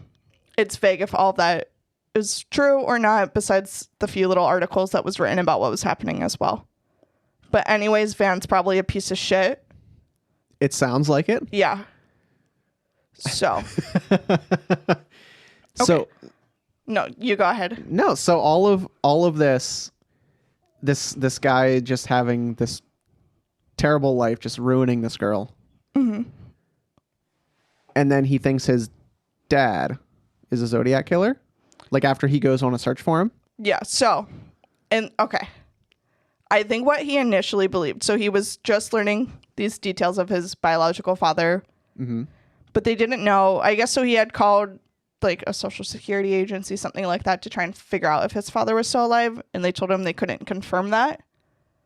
it's vague if all of that is true or not, besides the few little articles that was written about what was happening as well. But anyways, Van's probably a piece of shit. It sounds like it. Yeah. So. So. No, you go ahead. No, so all of this guy just having this terrible life, just ruining this girl. And then he thinks his dad is a Zodiac killer? Like after he goes on a search for him? Yeah, so, and okay. I think what he initially believed, so he was just learning these details of his biological father, but they didn't know, I guess, so he had called like a social security agency, something like that, to try and figure out if his father was still alive, and they told him they couldn't confirm that,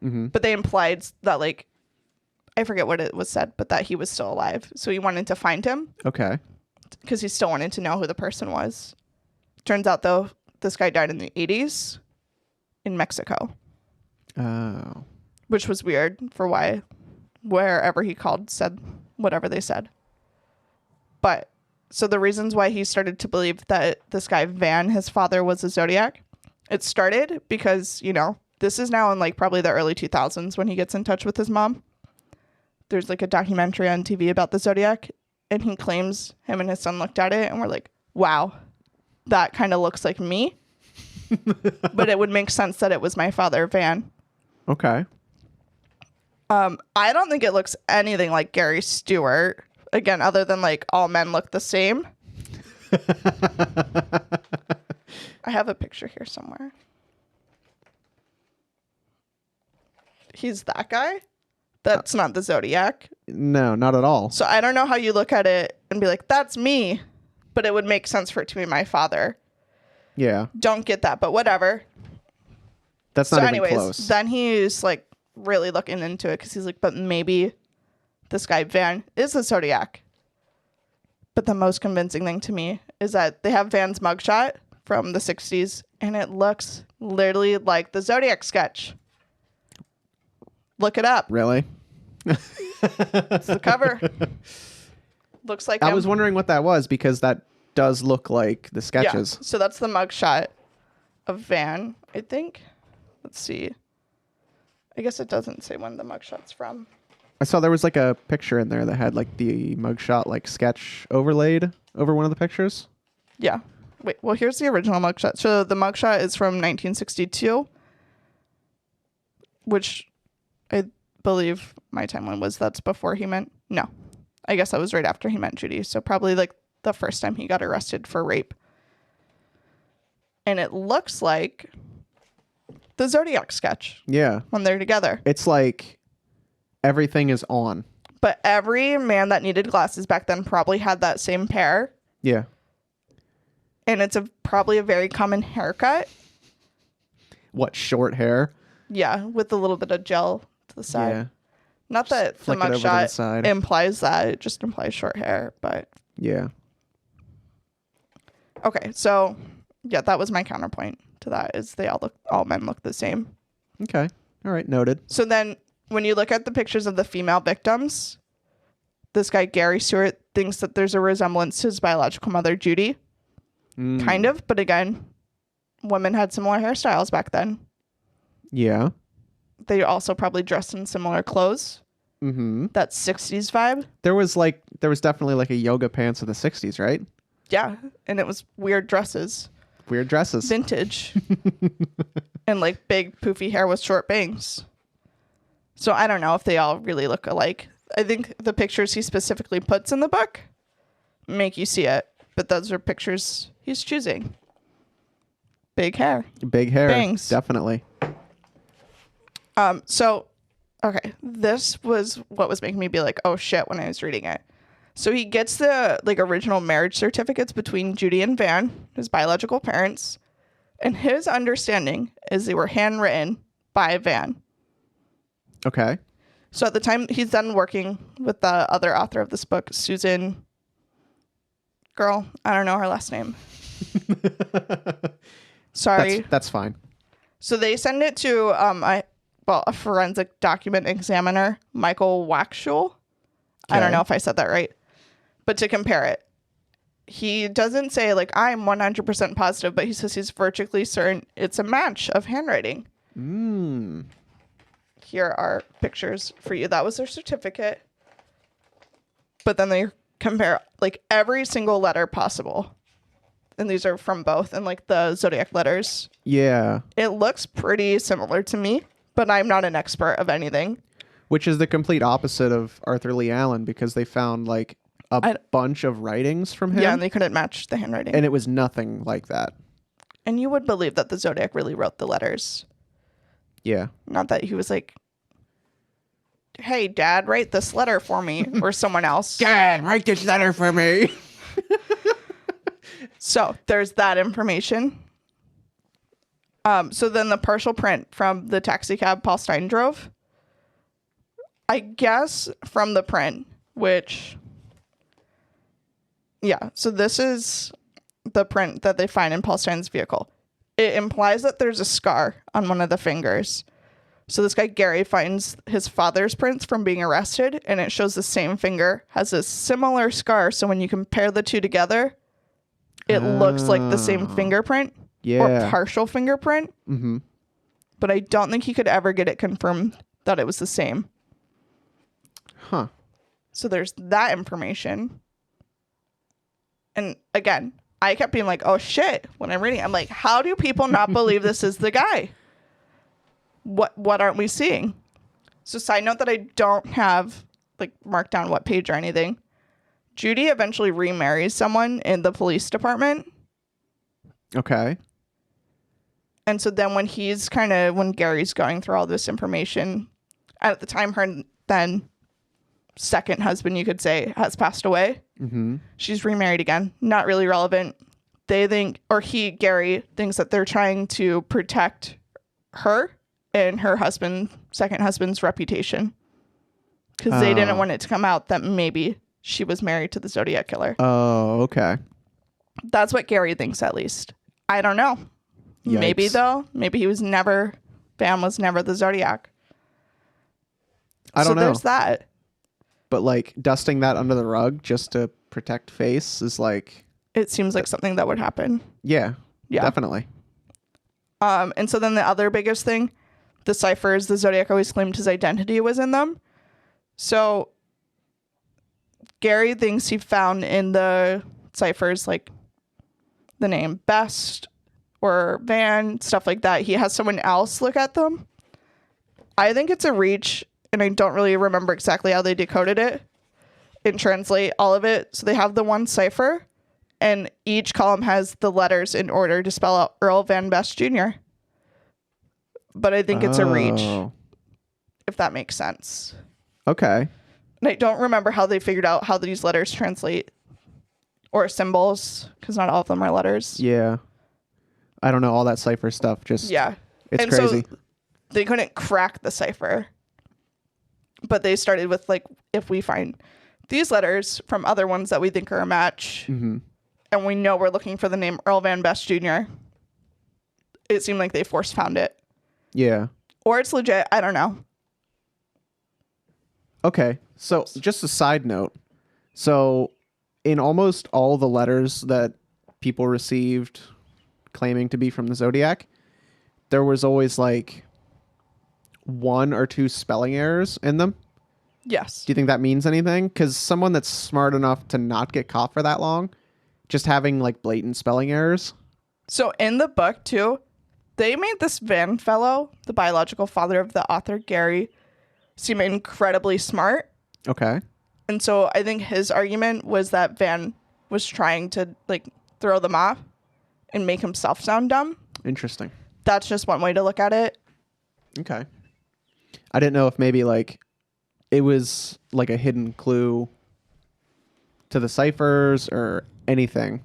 but they implied that, like, I forget what it was said, but that he was still alive, so he wanted to find him. Okay. Because he still wanted to know who the person was. Turns out, though, this guy died in the 80s in Mexico. Oh. Which was weird for why wherever he called said whatever they said. But so the reasons why he started to believe that this guy Van, his father, was a Zodiac, it started because, you know, this is now in like probably the early 2000s when he gets in touch with his mom. There's like a documentary on TV about the Zodiac, and he claims him and his son looked at it and were like, wow, that kind of looks like me. But it would make sense that it was my father, Van. Okay. I don't think it looks anything like Gary Stewart. Again, other than like all men look the same. I have a picture here somewhere. He's that guy, That's not the Zodiac. No, not at all. So I don't know how you look at it and be like, that's me. But it would make sense for it to be my father. Yeah. Don't get that, but whatever. That's not even close. Then he's like really looking into it because he's like, but maybe this guy Van is the Zodiac. But the most convincing thing to me is that they have Van's mugshot from the 60s, and it looks literally like the Zodiac sketch. Look it up. Really? It's the cover. Looks like I him. was wondering what that was because that does look like the sketches. Yeah. So that's the mugshot of Van, I think. Let's see. I guess it doesn't say when the mugshot's from. I saw there was like a picture in there that had like the mugshot like sketch overlaid over one of the pictures. Yeah. Wait, well, here's the original mugshot. So the mugshot is from 1962, which I believe my timeline was that's before he met. No, I guess that was right after he met Judy. So probably like the first time he got arrested for rape. And it looks like the Zodiac sketch. Yeah. When they're together. It's like everything is on. But every man that needed glasses back then probably had that same pair. Yeah. And it's probably a very common haircut. What, short hair? Yeah, with a little bit of gel to the side. Yeah. Not that the Flick it over to the mugshot side. implies that. It just implies short hair, but... Yeah. Okay, so, yeah, that was my counterpoint to that, is all men look the same. Okay. All right, noted. So then, when you look at the pictures of the female victims, this guy, Gary Stewart, thinks that there's a resemblance to his biological mother, Judy. Kind of, but again, women had similar hairstyles back then. Yeah. They also probably dressed in similar clothes. Mm-hmm. That 60s vibe. There was definitely like a yoga pants of the 60s, right? Yeah, and it was weird dresses. Weird dresses. Vintage. And like big poofy hair with short bangs. So I don't know if they all really look alike. I think the pictures he specifically puts in the book make you see it. But those are pictures he's choosing. Big hair. Big hair. Bangs. Definitely. So, okay. This was what was making me be like, oh shit, when I was reading it. So he gets the like original marriage certificates between Judy and Van, his biological parents. And his understanding is they were handwritten by Van. Okay. So at the time he's done working with the other author of this book, Susan... Girl, I don't know her last name. Sorry. That's fine. So they send it to a forensic document examiner, Michael Waxshul. Okay. I don't know if I said that right. But to compare it, he doesn't say like I'm 100% positive, but he says he's virtually certain it's a match of handwriting. Here are pictures for you. That was their certificate. But then they compare like every single letter possible, and these are from both, and like the Zodiac letters. Yeah, it looks pretty similar to me, but I'm not an expert of anything. Which is the complete opposite of Arthur Lee Allen, because they found like a bunch of writings from him. Yeah, and they couldn't match the handwriting, and it was nothing like that. And you would believe that the Zodiac really wrote the letters. Yeah, not that he was like, hey, Dad, write this letter for me, or someone else. Dad, write this letter for me. So there's that information. So then the partial print from the taxi cab Paul Stein drove. I guess from the print, which, yeah. So this is the print that they find in Paul Stein's vehicle. It implies that there's a scar on one of the fingers. So this guy, Gary, finds his father's prints from being arrested, and it shows the same finger has a similar scar. So when you compare the two together, it looks like the same fingerprint or partial fingerprint. Mm-hmm. But I don't think he could ever get it confirmed that it was the same. Huh. So there's that information. And again, I kept being like, oh shit, when I'm reading, I'm like, how do people not believe this is the guy? What aren't we seeing? So side note that I don't have like marked down what page or anything. Judy eventually remarries someone in the police department. Okay. And so then when Gary's going through all this information, at the time then second husband, you could say, has passed away. Mm-hmm. She's remarried again. Not really relevant. They think, or he, Gary, thinks that they're trying to protect her and her husband, second husband's reputation. Because they didn't want it to come out that maybe she was married to the Zodiac Killer. Oh, okay. That's what Gary thinks, at least. I don't know. Yikes. Maybe, though. Maybe he was never, Van was never the Zodiac. I don't know. So there's that. But like dusting that under the rug just to protect face is like... It seems like something that would happen. Yeah, definitely. And so then the other biggest thing, the ciphers, the Zodiac always claimed his identity was in them. So Gary thinks he found in the ciphers like the name Best or Van, stuff like that. He has someone else look at them. I think it's a reach, and I don't really remember exactly how they decoded it and translate all of it. So they have the one cipher, and each column has the letters in order to spell out Earl Van Best Jr. But I think it's a reach, if that makes sense. Okay. And I don't remember how they figured out how these letters translate or symbols, because not all of them are letters. Yeah. I don't know. All that cipher stuff just... Yeah. It's crazy. So they couldn't crack the cipher. But they started with, like, if we find these letters from other ones that we think are a match, mm-hmm. and we know we're looking for the name Earl Van Best Jr., it seemed like they force found it. Yeah. Or it's legit. I don't know. Okay. So just a side note. So in almost all the letters that people received claiming to be from the Zodiac, there was always like 1 or 2 spelling errors in them. Yes. Do you think that means anything? Because someone that's smart enough to not get caught for that long, just having like blatant spelling errors. So in the book too, they made this Van fellow, the biological father of the author, Gary, seem incredibly smart. Okay. And so I think his argument was that Van was trying to like throw them off and make himself sound dumb. Interesting. That's just one way to look at it. Okay. I didn't know if maybe like it was like a hidden clue to the ciphers or anything.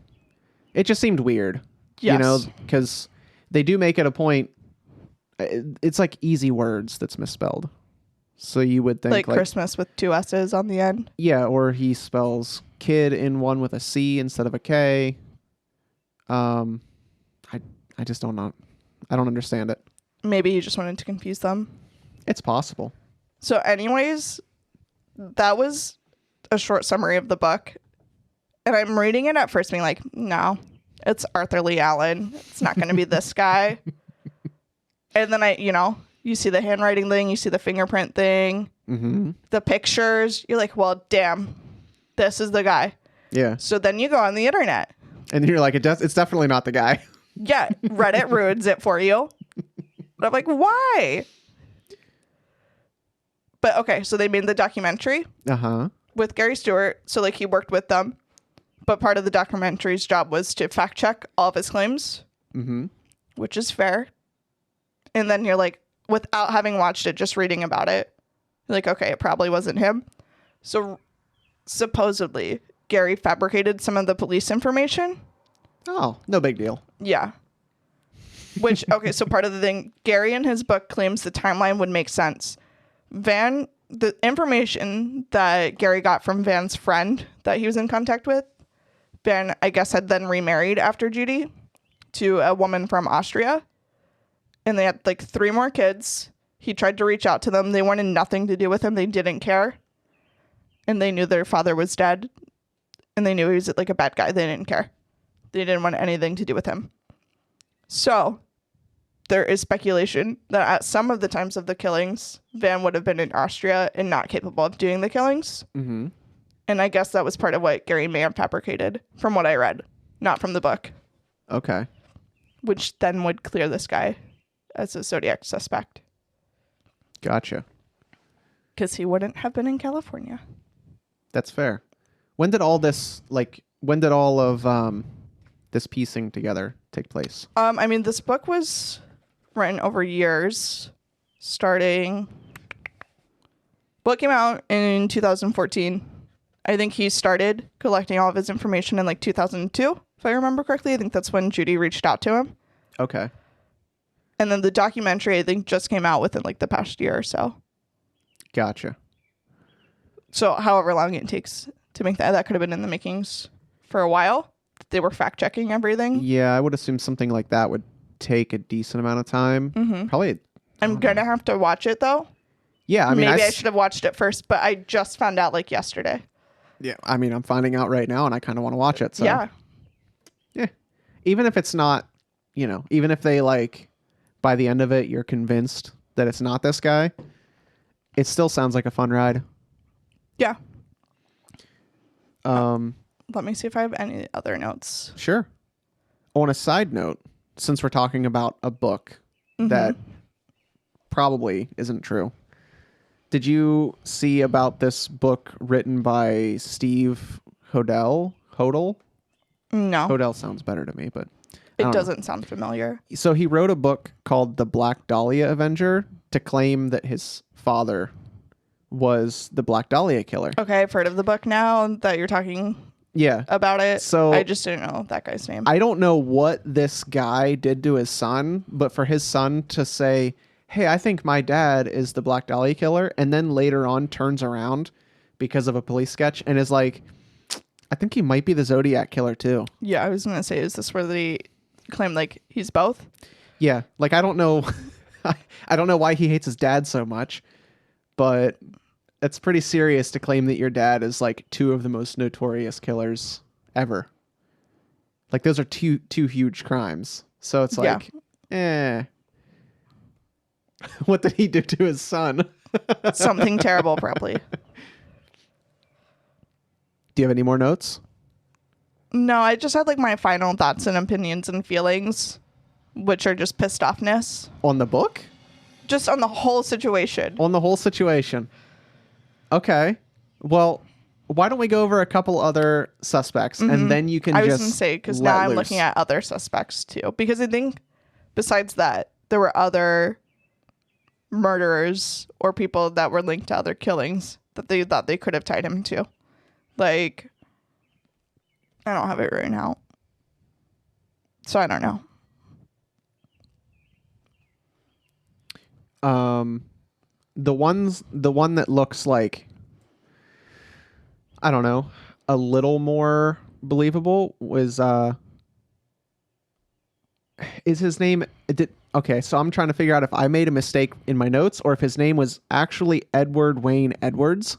It just seemed weird. Yes. You know, because they do make it a point. It's like easy words that's misspelled. So you would think like Christmas with 2 S's on the end. Yeah, or he spells kid in one with a C instead of a K. I just don't know. I don't understand it. Maybe he just wanted to confuse them. It's possible. So anyways, that was a short summary of the book. And I'm reading it at first being like, no, it's Arthur Lee Allen. It's not going to be this guy. And then you see the handwriting thing, you see the fingerprint thing, mm-hmm. the pictures. You're like, well, damn, this is the guy. Yeah. So then you go on the internet. And you're like, it's definitely not the guy. Yeah, Reddit ruins it for you. But I'm like, why? But okay, so they made the documentary with Gary Stewart. So like he worked with them. But part of the documentary's job was to fact check all of his claims, mm-hmm. which is fair. And then you're like, without having watched it, just reading about it, you're like, okay, it probably wasn't him. So supposedly Gary fabricated some of the police information. Oh, no big deal. Yeah. Which, okay, so part of the thing, Gary in his book claims the timeline would make sense. The information that Gary got from Van's friend that he was in contact with, Van, I guess, had then remarried after Judy to a woman from Austria. And they had like 3 more kids. He tried to reach out to them. They wanted nothing to do with him. They didn't care. And they knew their father was dead. And they knew he was like a bad guy. They didn't care. They didn't want anything to do with him. So there is speculation that at some of the times of the killings, Van would have been in Austria and not capable of doing the killings. Mm-hmm. And I guess that was part of what Gary may have fabricated from what I read, not from the book. Okay. Which then would clear this guy as a Zodiac suspect. Gotcha. Because he wouldn't have been in California. That's fair. When did all this, this piecing together take place? I mean, this book was written over years, starting... book came out in 2014. I think he started collecting all of his information in like 2002, if I remember correctly. I think that's when Judy reached out to him. Okay. And then the documentary, I think, just came out within like the past year or so. Gotcha. So however long it takes to make that could have been in the makings for a while. They were fact checking everything. Yeah, I would assume something like that would take a decent amount of time. Mm-hmm. Probably. I'm going to have to watch it though. Yeah, I mean, maybe I should have watched it first, but I just found out like yesterday. Yeah, I mean, I'm finding out right now and I kind of want to watch it. So. Yeah. Yeah. Even if it's not, you know, even if they like, by the end of it, you're convinced that it's not this guy, it still sounds like a fun ride. Yeah. Let me see if I have any other notes. Sure. On a side note, since we're talking about a book that probably isn't true, did you see about this book written by Steve Hodel? No. Hodel sounds better to me, but it doesn't sound familiar. So he wrote a book called The Black Dahlia Avenger to claim that his father was the Black Dahlia Killer. Okay, I've heard of the book now that you're talking about it. So I just didn't know that guy's name. I don't know what this guy did to his son, but for his son to say, hey, I think my dad is the Black Dahlia Killer, and then later on turns around because of a police sketch and is like, I think he might be the Zodiac Killer too. Yeah, I was going to say, is this where they claim like he's both? Yeah, like I don't know. I don't know why he hates his dad so much, but it's pretty serious to claim that your dad is like two of the most notorious killers ever. Like those are two huge crimes. So it's like, what did he do to his son? Something terrible, probably. Do you have any more notes? No, I just had like my final thoughts and opinions and feelings, which are just pissed offness. On the book? Just on the whole situation. On the whole situation. Okay. Well, why don't we go over a couple other suspects and then you can I was just going to say, because now I'm looking at other suspects too. Because I think besides that, there were other murderers or people that were linked to other killings that they thought they could have tied him to. Like, I don't have it right now. So I don't know. The one that looks like, I don't know, a little more believable was is his name okay, so I'm trying to figure out if I made a mistake in my notes or if his name was actually Edward Wayne Edwards.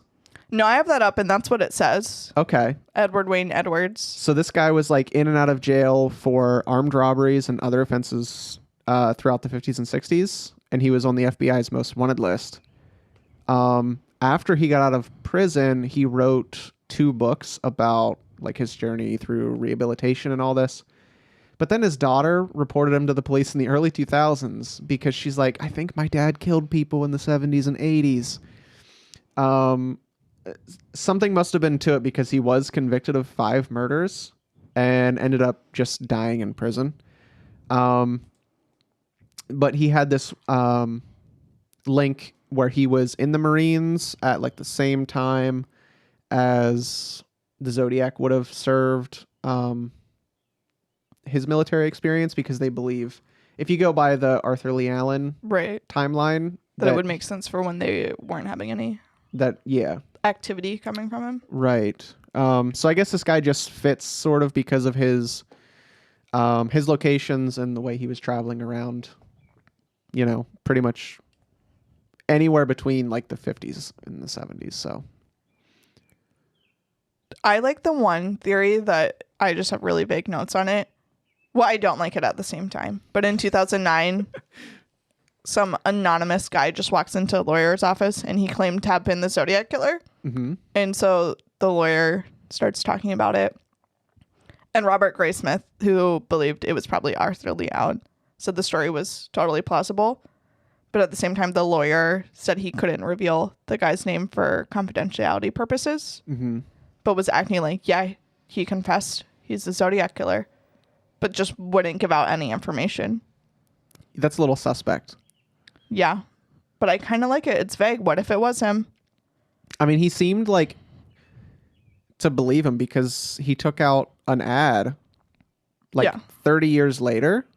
No, I have that up and that's what it says. Okay. Edward Wayne Edwards. So this guy was like in and out of jail for armed robberies and other offenses throughout the 50s and 60s. And he was on the FBI's most wanted list. After he got out of prison, he wrote 2 books about like his journey through rehabilitation and all this. But then his daughter reported him to the police in the early 2000s because she's like, I think my dad killed people in the 70s and 80s. Something must have been to it because he was convicted of 5 murders and ended up just dying in prison. But he had this link where he was in the Marines at like the same time as the Zodiac would have served his military experience, because they believe, if you go by the Arthur Lee Allen timeline, that it would make sense for when they weren't having any activity coming from him. Right. So I guess this guy just fits sort of because of his locations and the way he was traveling around, you know, pretty much anywhere between like the 50s and the 70s. So I like the one theory that I just have really vague notes on it. Well, I don't like it at the same time. But in 2009, some anonymous guy just walks into a lawyer's office and he claimed to have been the Zodiac Killer. Mm-hmm. And so the lawyer starts talking about it. And Robert Graysmith, who believed it was probably Arthur Lee Allen, said the story was totally plausible. But at the same time, the lawyer said he couldn't reveal the guy's name for confidentiality purposes. Mm-hmm. But was acting like, yeah, he confessed he's the Zodiac Killer, but just wouldn't give out any information. That's a little suspect. Yeah, but I kind of like it. It's vague. What if it was him? I mean, he seemed like to believe him because he took out an ad like 30 years later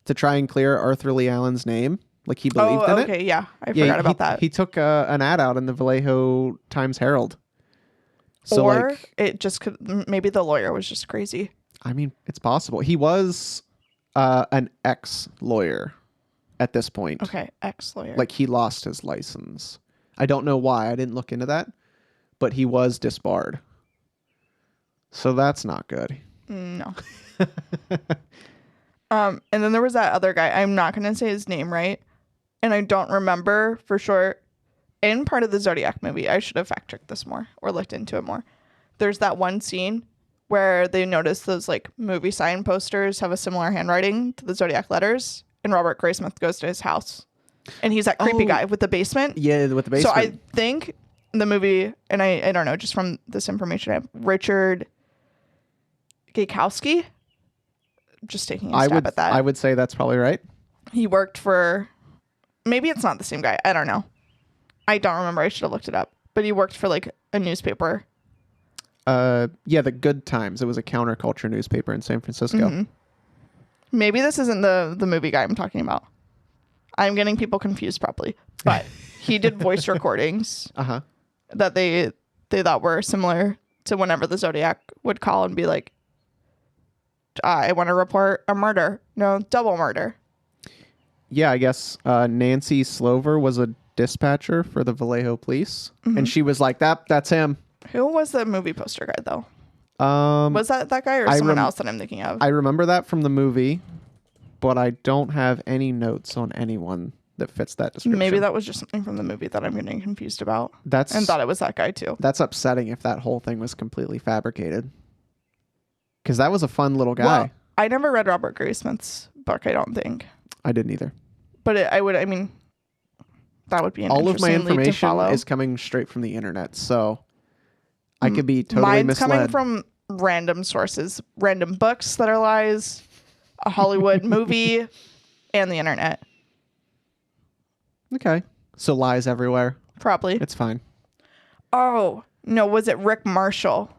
to try and clear Arthur Lee Allen's name. Like he believed in it. Okay, yeah. I forgot about that. He took an ad out in the Vallejo Times-Herald. So or like, it just could, maybe the lawyer was just crazy. I mean, it's possible. He was an ex-lawyer at this point. Okay, ex-lawyer. Like he lost his license. I don't know why. I didn't look into that. But he was disbarred. So that's not good. No. And then there was that other guy. I'm not going to say his name right. And I don't remember for sure. In part of the Zodiac movie, I should have fact-checked this more or looked into it more. There's that one scene where they notice those like movie sign posters have a similar handwriting to the Zodiac letters. And Robert Graysmith goes to his house. And he's that creepy guy with the basement. Yeah, with the basement. So I think the movie, and I don't know, just from this information I have, Richard Gajkowski, just taking a stab at that. I would say that's probably right. He worked for, maybe it's not the same guy. I don't know. I don't remember. I should have looked it up. But he worked for like a newspaper. Yeah, the Good Times. It was a counterculture newspaper in San Francisco. Mm-hmm. Maybe this isn't the movie guy I'm talking about. I'm getting people confused probably. But he did voice recordings that they thought were similar to whenever the Zodiac would call and be like, I want to report a murder. No, double murder. Yeah, I guess Nancy Slover was a dispatcher for the Vallejo police. Mm-hmm. And she was like, that's him. Who was the movie poster guy, though? Was that guy or someone else that I'm thinking of? I remember that from the movie, but I don't have any notes on anyone that fits that description. Maybe that was just something from the movie that I'm getting confused about. And thought it was that guy, too. That's upsetting if that whole thing was completely fabricated. Because that was a fun little guy. Well, I never read Robert Graysmith's book, I don't think. I didn't either. But that would be an all of my interesting lead to information follow. is coming straight from the internet, so I could be totally misled. Mine's coming from random sources, random books that are lies, a Hollywood movie, and the internet. Okay. So lies everywhere. Probably. It's fine. Oh, no, was it Rick Marshall?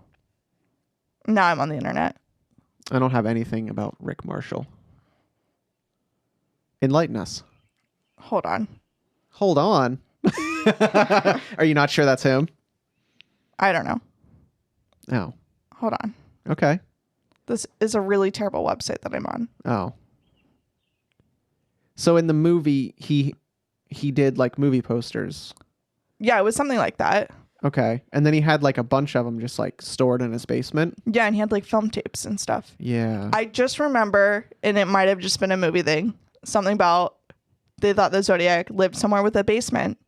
Now I'm on the internet. I don't have anything about Rick Marshall. Enlighten us. Hold on. Are you not sure that's him? I don't know. Oh. Hold on. Okay. This is a really terrible website that I'm on. Oh. So in the movie, he did like movie posters. Yeah, it was something like that. Okay. And then he had like a bunch of them just like stored in his basement. Yeah, and he had like film tapes and stuff. Yeah. I just remember, and it might have just been a movie thing, something about they thought the Zodiac lived somewhere with a basement.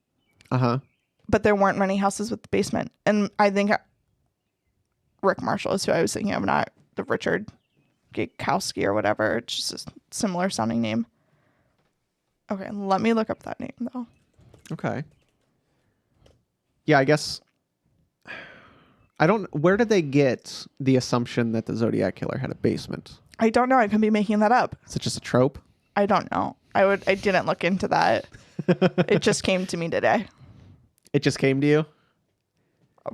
But there weren't many houses with the basement. And I think Rick Marshall is who I was thinking of, not the Richard Gajkowski or whatever. It's just a similar sounding name. Okay, let me look up that name though. Okay. Yeah, I guess where did they get the assumption that the Zodiac Killer had a basement? I don't know. I could be making that up. Is it just a trope? I don't know. I didn't look into that. It just came to me today. It just came to you?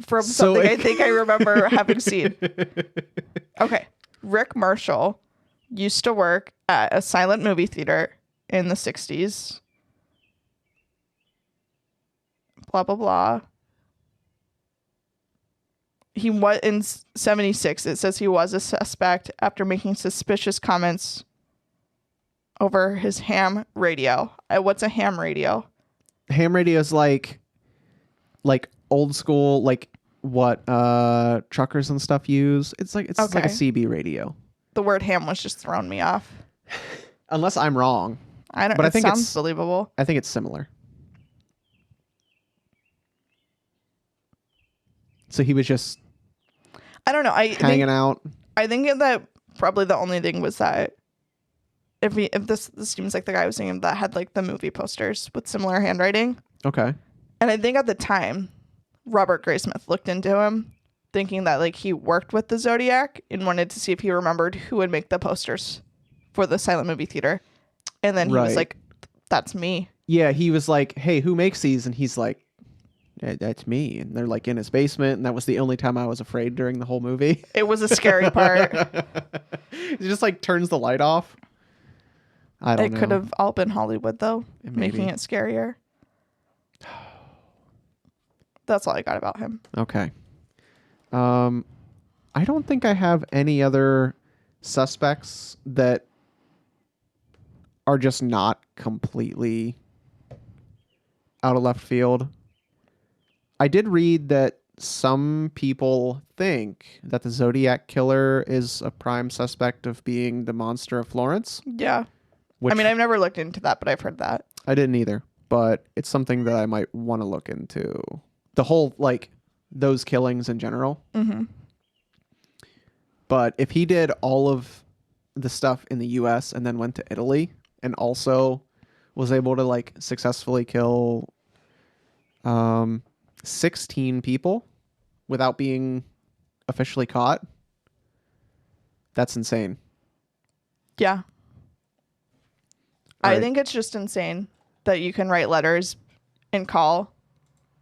From something I think I remember having seen. Okay. Rick Marshall used to work at a silent movie theater in the 60s. Blah, blah, blah. He was in 76. It says he was a suspect after making suspicious comments over his ham radio. What's a ham radio? Ham radio is like old school, like what truckers and stuff use. It's like a CB radio. The word ham was just throwing me off. Unless I'm wrong. I don't. But It I think sounds believable. I think it's similar. So he was just I don't know. hanging out. I think that probably the only thing was that if this seems like the guy I was thinking that had like the movie posters with similar handwriting. Okay. And I think at the time, Robert Graysmith looked into him, thinking that like he worked with the Zodiac and wanted to see if he remembered who would make the posters for the silent movie theater. And then he was like, "That's me." Yeah, he was like, "Hey, who makes these?" And he's like, That's me. And they're like in his basement. And that was the only time I was afraid during the whole movie. It was a scary part. He just like turns the light off. I don't know. It could have all been Hollywood, though, Maybe. making it scarier. That's all I got about him. Okay. I don't think I have any other suspects that are just not completely out of left field. I did read that some people think that the Zodiac Killer is a prime suspect of being the Monster of Florence. Yeah. Which I mean, I've never looked into that, but I've heard that. I didn't either, but it's something that I might want to look into. The whole, like, those killings in general. Mm-hmm. But if he did all of the stuff in the U.S. and then went to Italy and also was able to, like, successfully kill 16 people without being officially caught, that's insane. Yeah. Right. I think it's just insane that you can write letters and call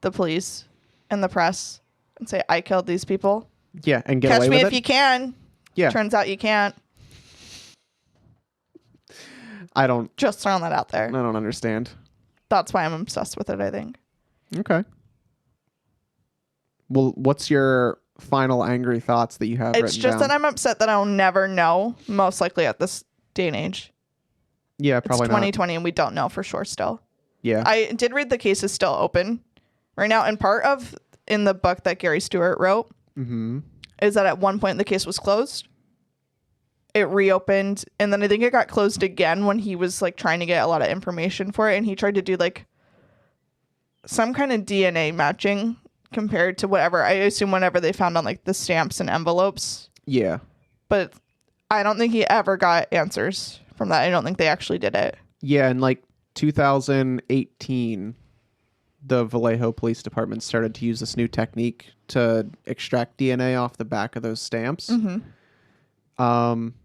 the police and the press and say, I killed these people. Yeah, and get Catch away me with if it. you can. Yeah. Turns out you can't. I don't Just throwing that out there. understand. That's why I'm obsessed with it, I think. Okay. Well, what's your final angry thoughts that you have It's written just down? that I'm upset that I'll never know, most likely at this day and age. Yeah, probably It's 2020 and we don't know for sure still. Yeah. I did read the case is still open right now. And part of in the book that Gary Stewart wrote is that at one point the case was closed. It reopened. And then I think it got closed again when he was like trying to get a lot of information for it. And he tried to do like some kind of DNA matching compared to whatever. I assume whenever they found on like the stamps and envelopes. Yeah. But I don't think he ever got answers from that. I don't think they actually did it. Yeah, in like 2018, the Vallejo Police Department started to use this new technique to extract DNA off the back of those stamps. And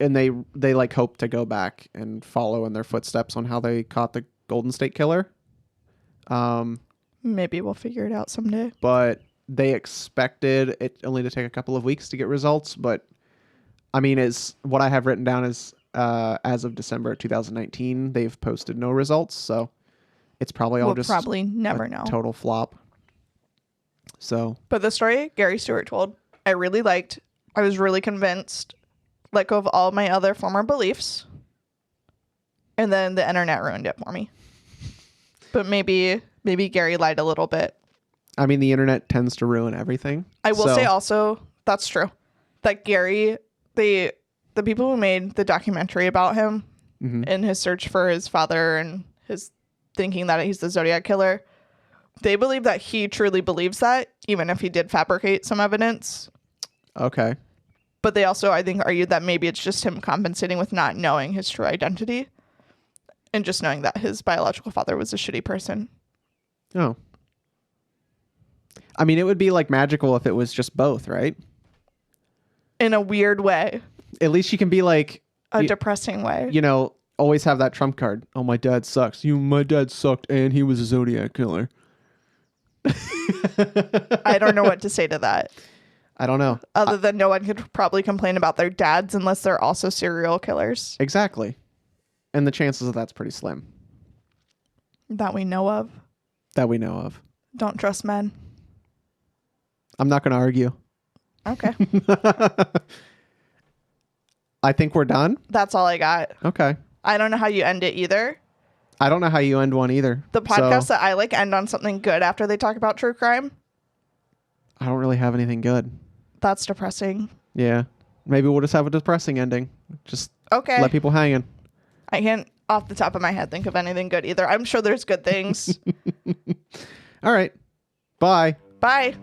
they like hope to go back and follow in their footsteps on how they caught the Golden State Killer. Maybe we'll figure it out someday. But they expected it only to take a couple of weeks to get results. But I mean, is what I have written down is as of December 2019, they've posted no results. So it's probably all We'll just probably never know. Total flop. So, But the story Gary Stewart told, I really liked. I was really convinced. Let go of all my other former beliefs. And then the internet ruined it for me. But maybe Gary lied a little bit. I mean, the internet tends to ruin everything. I will say also, that's true. That Gary, the people who made the documentary about him in his search for his father and his thinking that he's the Zodiac Killer, they believe that he truly believes that, even if he did fabricate some evidence. Okay. But they also, I think, argued that maybe it's just him compensating with not knowing his true identity and just knowing that his biological father was a shitty person. Oh. I mean, it would be like magical if it was just both, right? In a weird way. At least you can be like... A depressing way. You know, always have that trump card. Oh, my dad sucks. My dad sucked and he was a Zodiac Killer. I don't know what to say to that. I don't know. Other than no one could probably complain about their dads unless they're also serial killers. Exactly. And the chances of that's pretty slim. That we know of. That we know of. Don't trust men. I'm not going to argue. Okay. I think we're done. That's all I got. Okay. I don't know how you end it either. I don't know how you end one either. The podcasts that I like end on something good after they talk about true crime. I don't really have anything good. That's depressing. Yeah. Maybe we'll just have a depressing ending. Just Okay. let people hanging. I can't, off the top of my head, think of anything good either. I'm sure there's good things. All right. Bye. Bye.